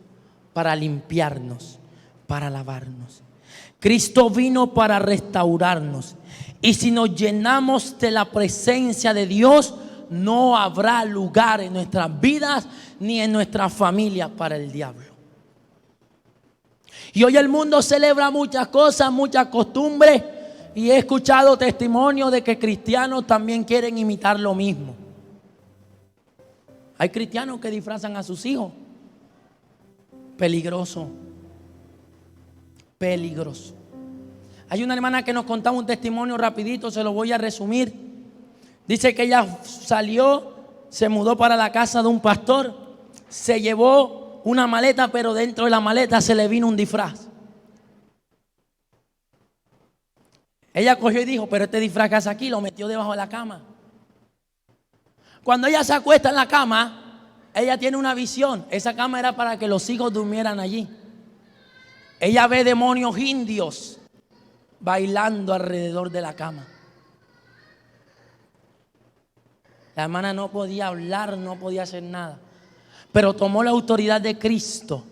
para limpiarnos, para lavarnos. Cristo vino para restaurarnos. Y si nos llenamos de la presencia de Dios, no habrá lugar en nuestras vidas ni en nuestras familias para el diablo. Y hoy el mundo celebra muchas cosas, muchas costumbres, y he escuchado testimonios de que cristianos también quieren imitar lo mismo. Hay cristianos que disfrazan a sus hijos. Peligroso. Peligroso. Hay una hermana que nos contaba un testimonio rapidito, se lo voy a resumir. Dice que ella salió, se mudó para la casa de un pastor, se llevó una maleta, pero dentro de la maleta se le vino un disfraz. Ella cogió y dijo: pero este disfraz que hace aquí, lo metió debajo de la cama. Cuando ella se acuesta en la cama, ella tiene una visión. Esa cama era para que los hijos durmieran allí. Ella ve demonios indios bailando alrededor de la cama. La hermana no podía hablar, no podía hacer nada, pero tomó la autoridad de Cristo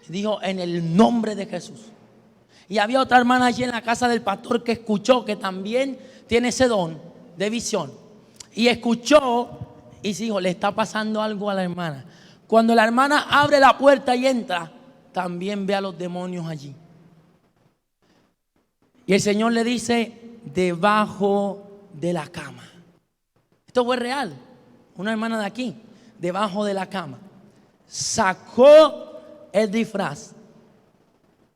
y dijo: en el nombre de Jesús. Y había otra hermana allí en la casa del pastor que escuchó, que también tiene ese don de visión, y escuchó y dijo: le está pasando algo a la hermana. Cuando la hermana abre la puerta y entra, también ve a los demonios allí. Y el Señor le dice: debajo de la cama. Esto fue real. Una hermana de aquí, debajo de la cama, sacó el disfraz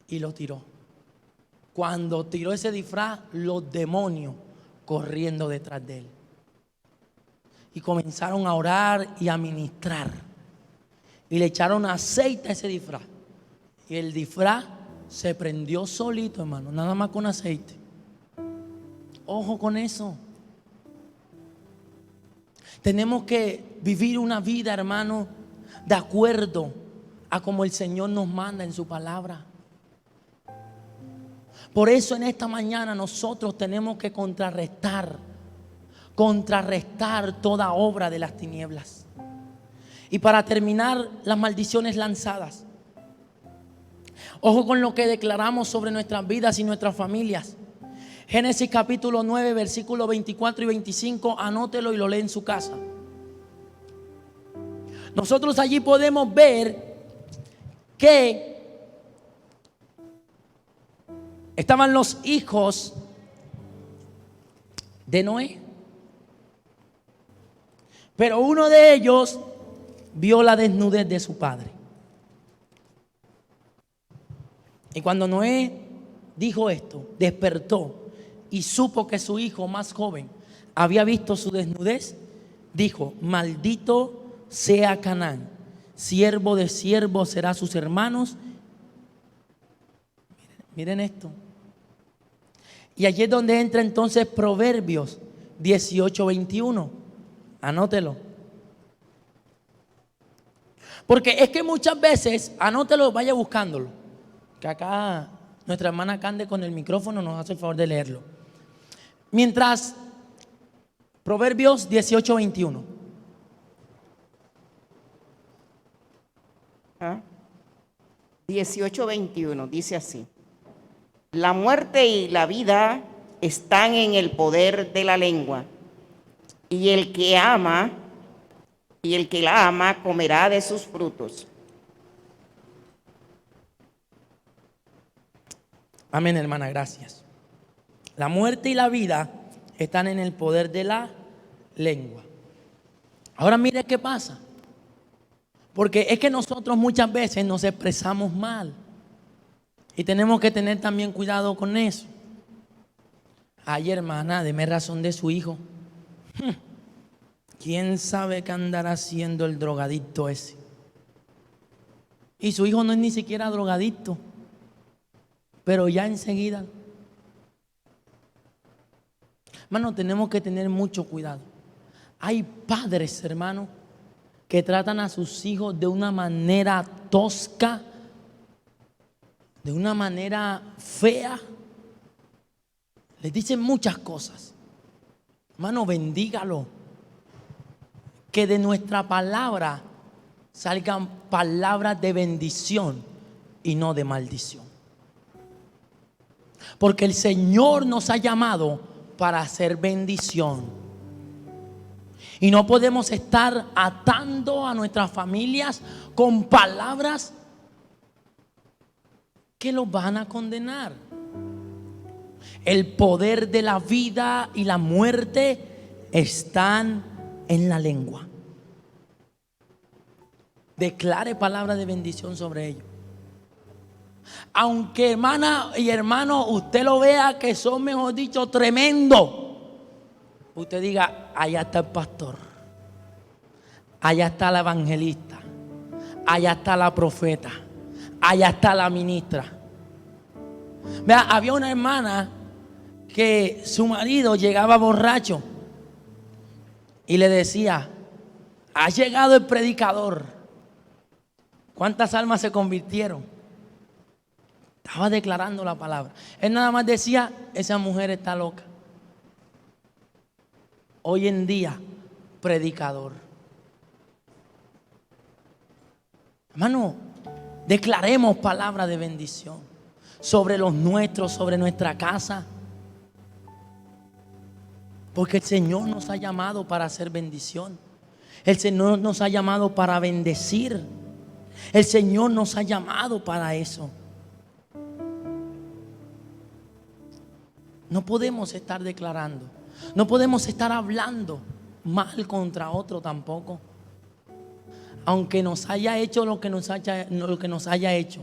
y lo tiró. Cuando tiró ese disfraz, los demonios corriendo detrás de él. Y comenzaron a orar y a ministrar. Y le echaron aceite a ese disfraz. Y el disfraz se prendió solito, hermano, nada más con aceite. Ojo con eso. Tenemos que vivir una vida, hermano, de acuerdo a como el Señor nos manda en su palabra. Por eso en esta mañana nosotros tenemos que contrarrestar toda obra de las tinieblas. Y para terminar, las maldiciones lanzadas. Ojo con lo que declaramos sobre nuestras vidas y nuestras familias. Génesis capítulo 9, versículos 24 y 25, anótelo y lo lee en su casa. Nosotros allí podemos ver que estaban los hijos de Noé. Pero uno de ellos vio la desnudez de su padre. Y cuando Noé dijo esto, despertó y supo que su hijo más joven había visto su desnudez, dijo: maldito sea Canaán, siervo de siervos será sus hermanos. Miren esto. Y allí es donde entra entonces Proverbios 18:21. Anótelo. Porque es que muchas veces, anótelo, vaya buscándolo, que acá nuestra hermana Cande con el micrófono nos hace el favor de leerlo. Mientras, Proverbios 18:21. 18:21, dice así: la muerte y la vida están en el poder de la lengua, y el que la ama comerá de sus frutos. Amén, hermana, gracias. La muerte y la vida están en el poder de la lengua. Ahora mire qué pasa. Porque es que nosotros muchas veces nos expresamos mal. Y tenemos que tener también cuidado con eso. Ay, hermana, deme razón de su hijo. ¿Quién sabe qué andará haciendo el drogadicto ese? Y su hijo no es ni siquiera drogadicto. Pero ya enseguida. Hermano, tenemos que tener mucho cuidado. Hay padres, hermano, que tratan a sus hijos de una manera tosca, de una manera fea. Les dicen muchas cosas. Hermano, bendígalo. Que de nuestra palabra salgan palabras de bendición y no de maldición. Porque el Señor nos ha llamado para hacer bendición. Y no podemos estar atando a nuestras familias con palabras que los van a condenar. El poder de la vida y la muerte están en la lengua. Declare palabras de bendición sobre ellos. Aunque hermana y hermano, usted lo vea que son, mejor dicho, tremendo, usted diga: allá está el pastor, allá está la evangelista, allá está la profeta, allá está la ministra. Vea, había una hermana que su marido llegaba borracho y le decía: ha llegado el predicador. ¿Cuántas almas se convirtieron? Estaba declarando la palabra. Él nada más decía: esa mujer está loca. Hoy en día, predicador. Hermano, declaremos palabra de bendición sobre los nuestros, sobre nuestra casa. Porque el Señor nos ha llamado para hacer bendición. El Señor nos ha llamado para bendecir. El Señor nos ha llamado para eso. No podemos estar declarando. No podemos estar hablando mal contra otro tampoco. Aunque nos haya hecho lo que nos haya hecho.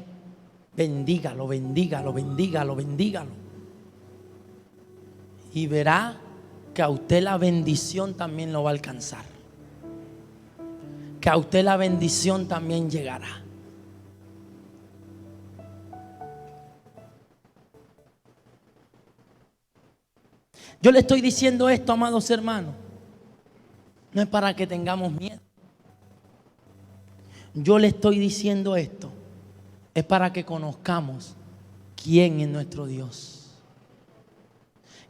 Bendígalo, bendígalo, bendígalo, bendígalo. Y verá que a usted la bendición también lo va a alcanzar. Que a usted la bendición también llegará. Yo le estoy diciendo esto, amados hermanos, no es para que tengamos miedo. Yo le estoy diciendo esto, es para que conozcamos quién es nuestro Dios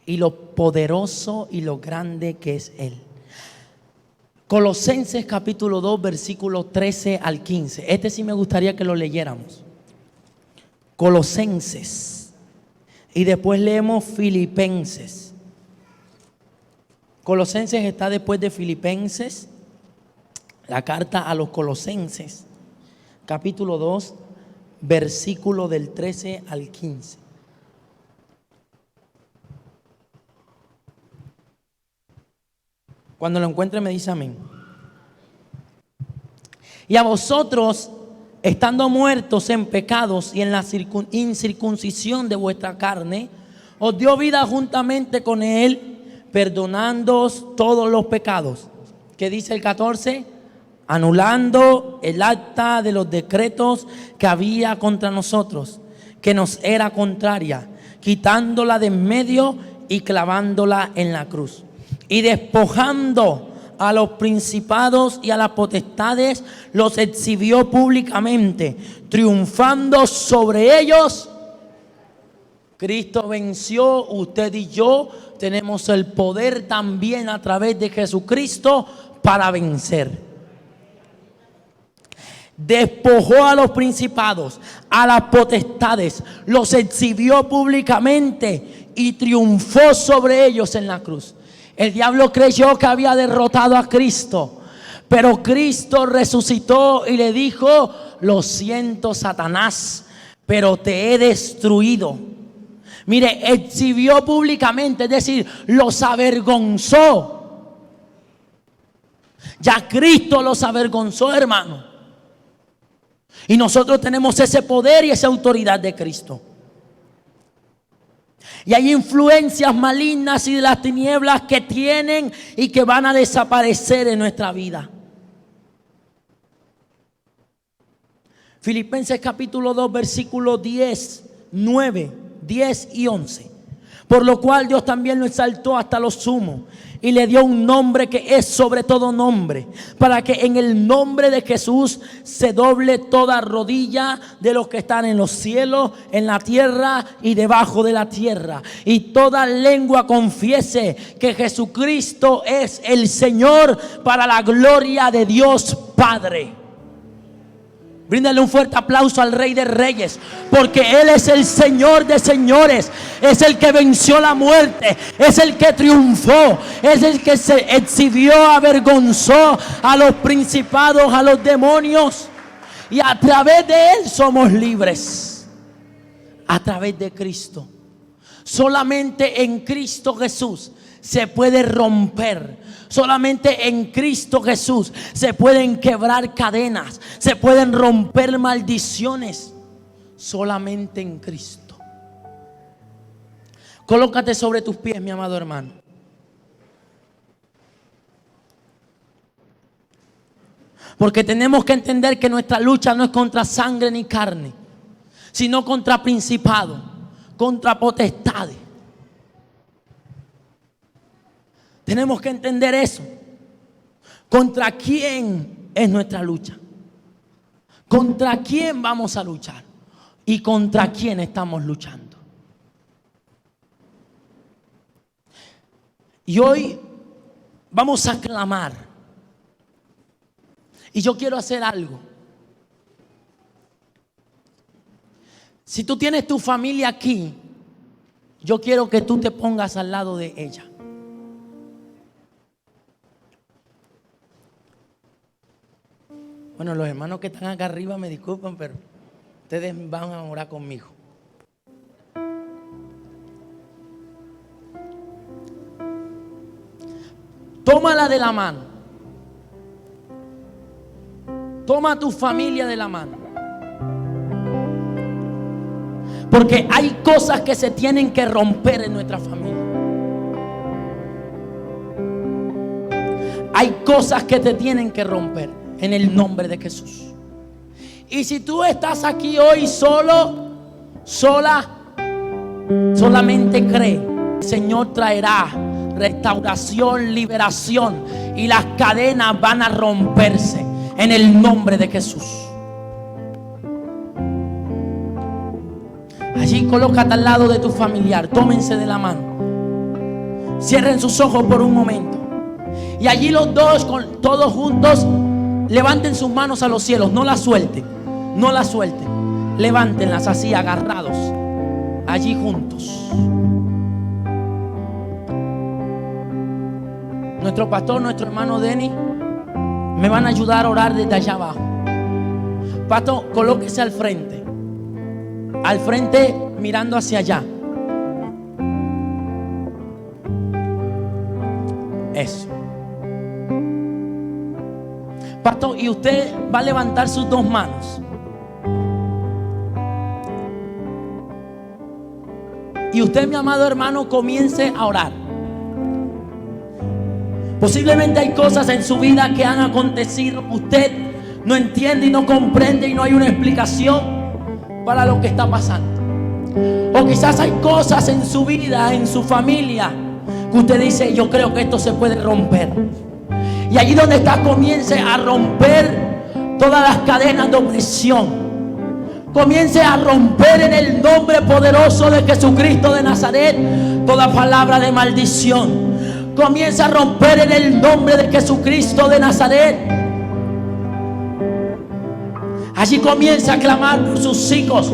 y lo poderoso y lo grande que es Él. Colosenses capítulo 2, versículo 13 al 15. Este sí me gustaría que lo leyéramos. Colosenses. Y después leemos Filipenses. Colosenses está después de Filipenses. La carta a los Colosenses, capítulo 2, versículo del 13 al 15. Cuando lo encuentre me dice amén. Y a vosotros, estando muertos en pecados y en la incircuncisión de vuestra carne, os dio vida juntamente con Él, perdonándoos todos los pecados. ¿Qué dice el 14? Anulando el acta de los decretos que había contra nosotros, que nos era contraria, quitándola de en medio y clavándola en la cruz. Y despojando a los principados y a las potestades, los exhibió públicamente, triunfando sobre ellos. Cristo venció, usted y yo tenemos el poder también a través de Jesucristo para vencer. despojó a los principados, a las potestades, los exhibió públicamente y triunfó sobre ellos en la cruz. El diablo creyó que había derrotado a Cristo, pero Cristo resucitó y le dijo: lo siento, Satanás, pero te he destruido. Mire, exhibió públicamente, es decir, los avergonzó. Ya Cristo los avergonzó, hermano. Y nosotros tenemos ese poder y esa autoridad de Cristo. Y hay influencias malignas y de las tinieblas que tienen y que van a desaparecer en nuestra vida. Filipenses capítulo 2, versículos 10, 9, 10 y 11. Por lo cual Dios también lo exaltó hasta lo sumo y le dio un nombre que es sobre todo nombre, para que en el nombre de Jesús se doble toda rodilla de los que están en los cielos, en la tierra y debajo de la tierra, y toda lengua confiese que Jesucristo es el Señor, para la gloria de Dios Padre. Bríndale un fuerte aplauso al Rey de Reyes, porque Él es el Señor de señores, es el que venció la muerte, es el que triunfó, es el que se exhibió, avergonzó a los principados, a los demonios, y a través de Él somos libres, a través de Cristo. Solamente en Cristo Jesús se puede romper. Solamente en Cristo Jesús se pueden quebrar cadenas, se pueden romper maldiciones. Solamente en Cristo. Colócate sobre tus pies, mi amado hermano. Porque tenemos que entender que nuestra lucha no es contra sangre ni carne, sino contra principados, contra potestades. Tenemos que entender eso. ¿Contra quién es nuestra lucha? ¿Contra quién vamos a luchar? ¿Y contra quién estamos luchando? Y hoy vamos a clamar. Y yo quiero hacer algo. Si tú tienes tu familia aquí, yo quiero que tú te pongas al lado de ella. Bueno, los hermanos que están acá arriba me disculpan, pero ustedes van a orar conmigo. Tómala de la mano. Toma a tu familia de la mano. Porque hay cosas que se tienen que romper en nuestra familia. Hay cosas que te tienen que romper. En el nombre de Jesús. Y si tú estás aquí hoy solo, sola, solamente cree. El Señor traerá restauración, liberación, y las cadenas van a romperse en el nombre de Jesús. Allí colócate al lado de tu familiar. Tómense de la mano. Cierren sus ojos por un momento. Y allí los dos, todos juntos, levanten sus manos a los cielos. No las suelten. No las suelten. Levántenlas así, agarrados. Allí juntos. Nuestro pastor, nuestro hermano Denny, me van a ayudar a orar desde allá abajo. Pastor, colóquese al frente. Al frente, mirando hacia allá. Eso. Pastor, y usted va a levantar sus dos manos. Y usted, mi amado hermano, comience a orar. Posiblemente hay cosas en su vida que han acontecido. Usted no entiende y no comprende y no hay una explicación para lo que está pasando. O quizás hay cosas en su vida, en su familia, que usted dice: yo creo que esto se puede romper. Y allí donde está, comience a romper todas las cadenas de opresión. Comience a romper en el nombre poderoso de Jesucristo de Nazaret toda palabra de maldición. Comience a romper en el nombre de Jesucristo de Nazaret Allí comienza a clamar por sus hijos,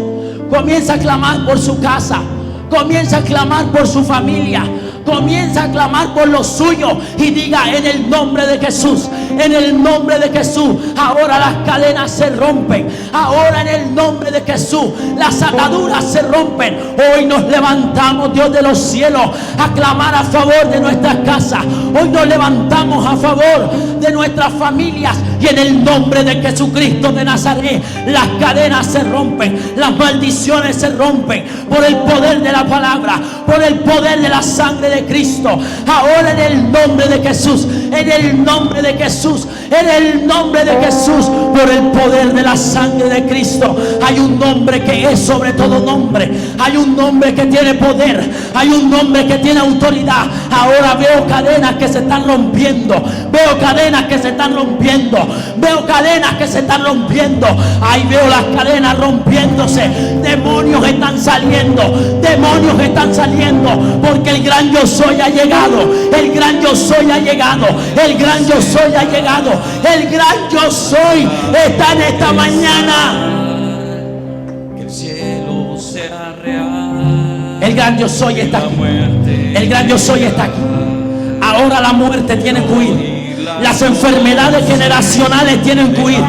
comienza a clamar por su casa, comienza a clamar por su familia, comienza a clamar por los suyos y diga: en el nombre de Jesús, en el nombre de Jesús, ahora las cadenas se rompen, ahora en el nombre de Jesús las ataduras se rompen. Hoy nos levantamos, Dios de los cielos, a clamar a favor de nuestras casas. Hoy nos levantamos a favor de nuestras familias y en el nombre de Jesucristo de Nazaret las cadenas se rompen, las maldiciones se rompen por el poder de la palabra, por el poder de la sangre de Cristo. Ahora en el nombre de Jesús, en el nombre de Jesús, en el nombre de Jesús, por el poder de la sangre de Cristo. Hay un nombre que es sobre todo nombre, hay un nombre que tiene poder, hay un nombre que tiene autoridad. Ahora veo cadenas que se están rompiendo, veo cadenas que se están rompiendo, veo cadenas que se están rompiendo. Ahí veo las cadenas rompiéndose, demonios están saliendo, demonios están saliendo, porque el gran yo soy ha llegado, el gran yo soy ha llegado, el gran yo soy ha llegado, el gran yo soy está en esta mañana. Que el cielo sea real. El gran yo soy está aquí, el gran yo soy está aquí. Ahora la muerte tiene que huir, las enfermedades generacionales tienen que huir,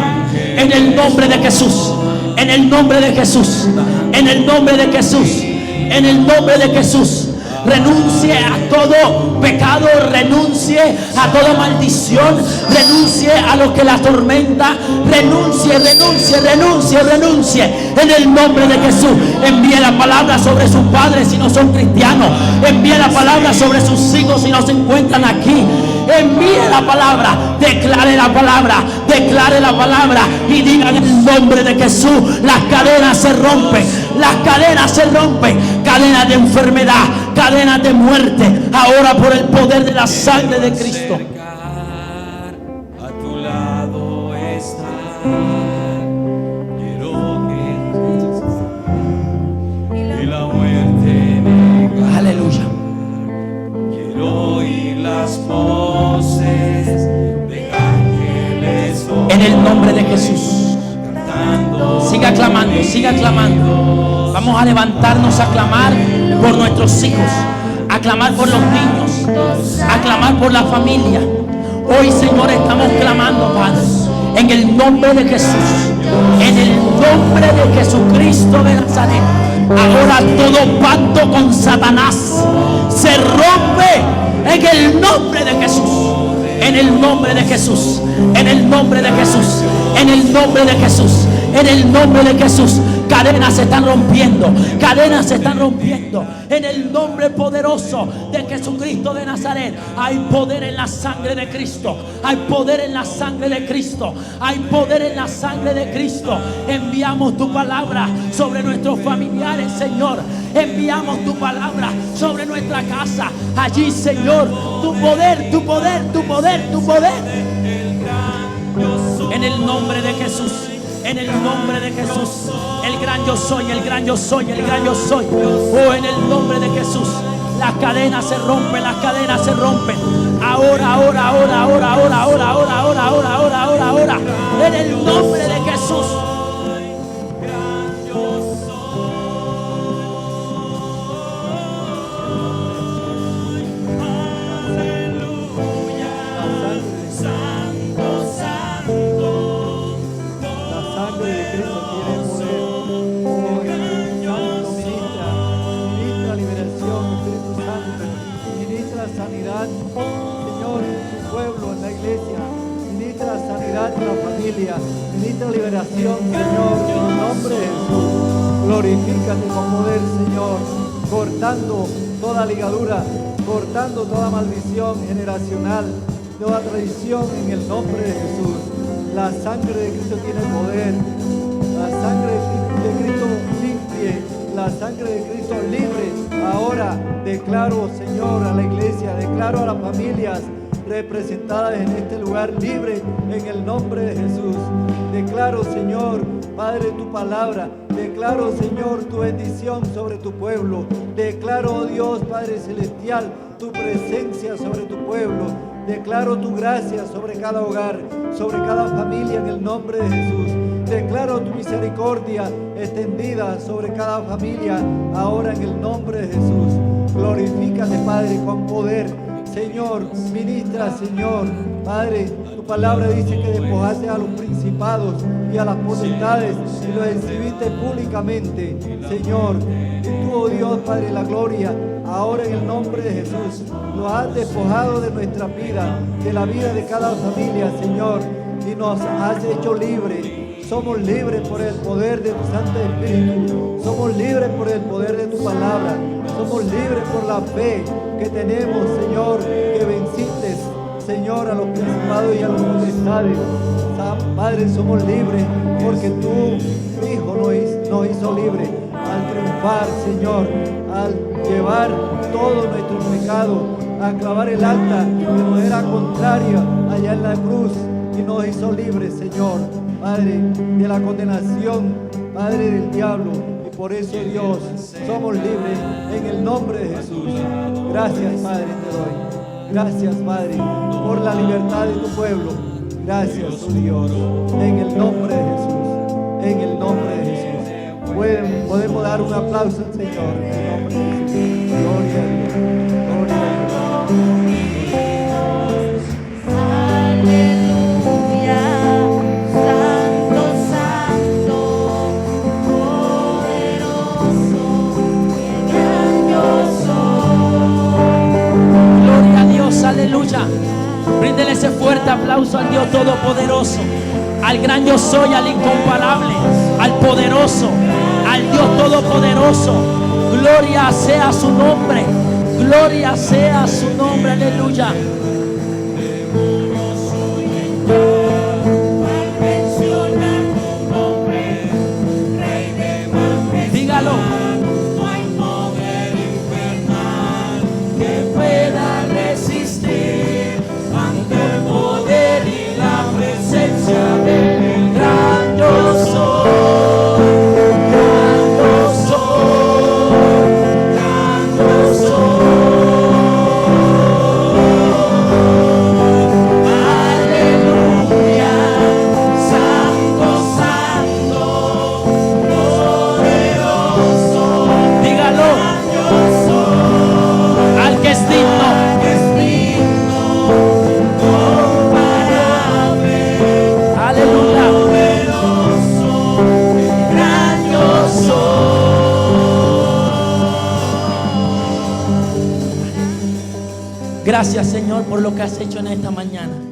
en el nombre de Jesús, en el nombre de Jesús, en el nombre de Jesús, en el nombre de Jesús. Renuncie a todo pecado, renuncie a toda maldición, renuncie a lo que la atormenta, renuncie, renuncie, renuncie, renuncie en el nombre de Jesús. Envíe la palabra sobre sus padres si no son cristianos, envíe la palabra sobre sus hijos si no se encuentran aquí. Envíe la palabra, declare la palabra y diga: en el nombre de Jesús las cadenas se rompen, las cadenas se rompen, cadenas de enfermedad, cadenas de muerte, ahora por el poder de la sangre de Cristo. A tu lado estar, quiero que la muerte negar. Aleluya. Quiero oír las voces de ángeles En el nombre de Jesús. cantando. Siga clamando, siga clamando. Vamos a levantarnos a clamar por nuestros hijos, a clamar por los niños, a clamar por la familia. Hoy, Señor, estamos clamando, Padre, en el nombre de Jesús, en el nombre de Jesucristo de Nazaret. Ahora todo pacto con Satanás se rompe en el nombre de Jesús, en el nombre de Jesús, en el nombre de Jesús, en el nombre de Jesús, en el nombre de Jesús. Cadenas se están rompiendo, cadenas se están rompiendo en el nombre poderoso de Jesucristo de Nazaret. Hay poder en la sangre de Cristo, hay poder en la sangre de Cristo, hay poder en la sangre de Cristo. Enviamos tu palabra sobre nuestros familiares, Señor. Enviamos tu palabra sobre nuestra casa. Allí, Señor, tu poder, tu poder, tu poder, tu poder. En el nombre de Jesús, en el nombre de Jesús, el gran yo soy, el gran yo soy, el gran yo soy. Oh, en el nombre de Jesús, las cadenas se rompen, las cadenas se rompen. Ahora, ahora, ahora, ahora, ahora, ahora, ahora, ahora, ahora, ahora, ahora, ahora. En el nombre de Jesús. Sanidad, Señor, en tu pueblo, en la iglesia. Ministra sanidad en la familia. Ministra liberación, Señor, en el nombre de Jesús. Glorifícate con poder, Señor, cortando toda ligadura, cortando toda maldición generacional, toda tradición en el nombre de Jesús. La sangre de Cristo tiene poder. La sangre de Cristo limpie. La sangre de Cristo libre. Ahora declaro, Señor, a la iglesia, declaro a las familias representadas en este lugar libre en el nombre de Jesús. Declaro, Señor, Padre, tu palabra. Declaro, Señor, tu bendición sobre tu pueblo. Declaro, oh Dios, Padre celestial, tu presencia sobre tu pueblo. Declaro tu gracia sobre cada hogar, sobre cada familia en el nombre de Jesús. Declaro tu misericordia extendida sobre cada familia, ahora en el nombre de Jesús. Glorifícate, Padre, con poder. Señor, ministra, Señor. Padre, tu palabra dice que despojaste a los principados y a las potestades y los exhibiste públicamente, Señor. Y tú, oh Dios, Padre, la gloria, ahora en el nombre de Jesús, nos has despojado de nuestra vida, de la vida de cada familia, Señor, y nos has hecho libres. Somos libres por el poder de tu Santo Espíritu. Somos libres por el poder de tu palabra. Somos libres por la fe que tenemos, Señor, que venciste, Señor, a los principados y a los potestades. Padre, somos libres porque tu Hijo nos hizo libres al triunfar, Señor, al llevar todos nuestros pecados, a clavar el alta que nos era contraria allá en la cruz y nos hizo libres, Señor. Padre, de la condenación, Padre, del diablo. Y por eso, Dios, somos libres en el nombre de Jesús. Gracias, Padre, te doy. Gracias, Padre, por la libertad de tu pueblo. Gracias, oh Dios, en el nombre de Jesús. En el nombre de Jesús. Podemos dar un aplauso al Señor. En el nombre de Jesús. Gloria a Dios. Gloria a Dios. Aleluya. Bríndele ese fuerte aplauso al Dios Todopoderoso, al gran yo soy, al incomparable, al poderoso, al Dios Todopoderoso. Gloria sea su nombre, gloria sea su nombre, aleluya. Dígalo. Gracias, Señor, por lo que has hecho en esta mañana.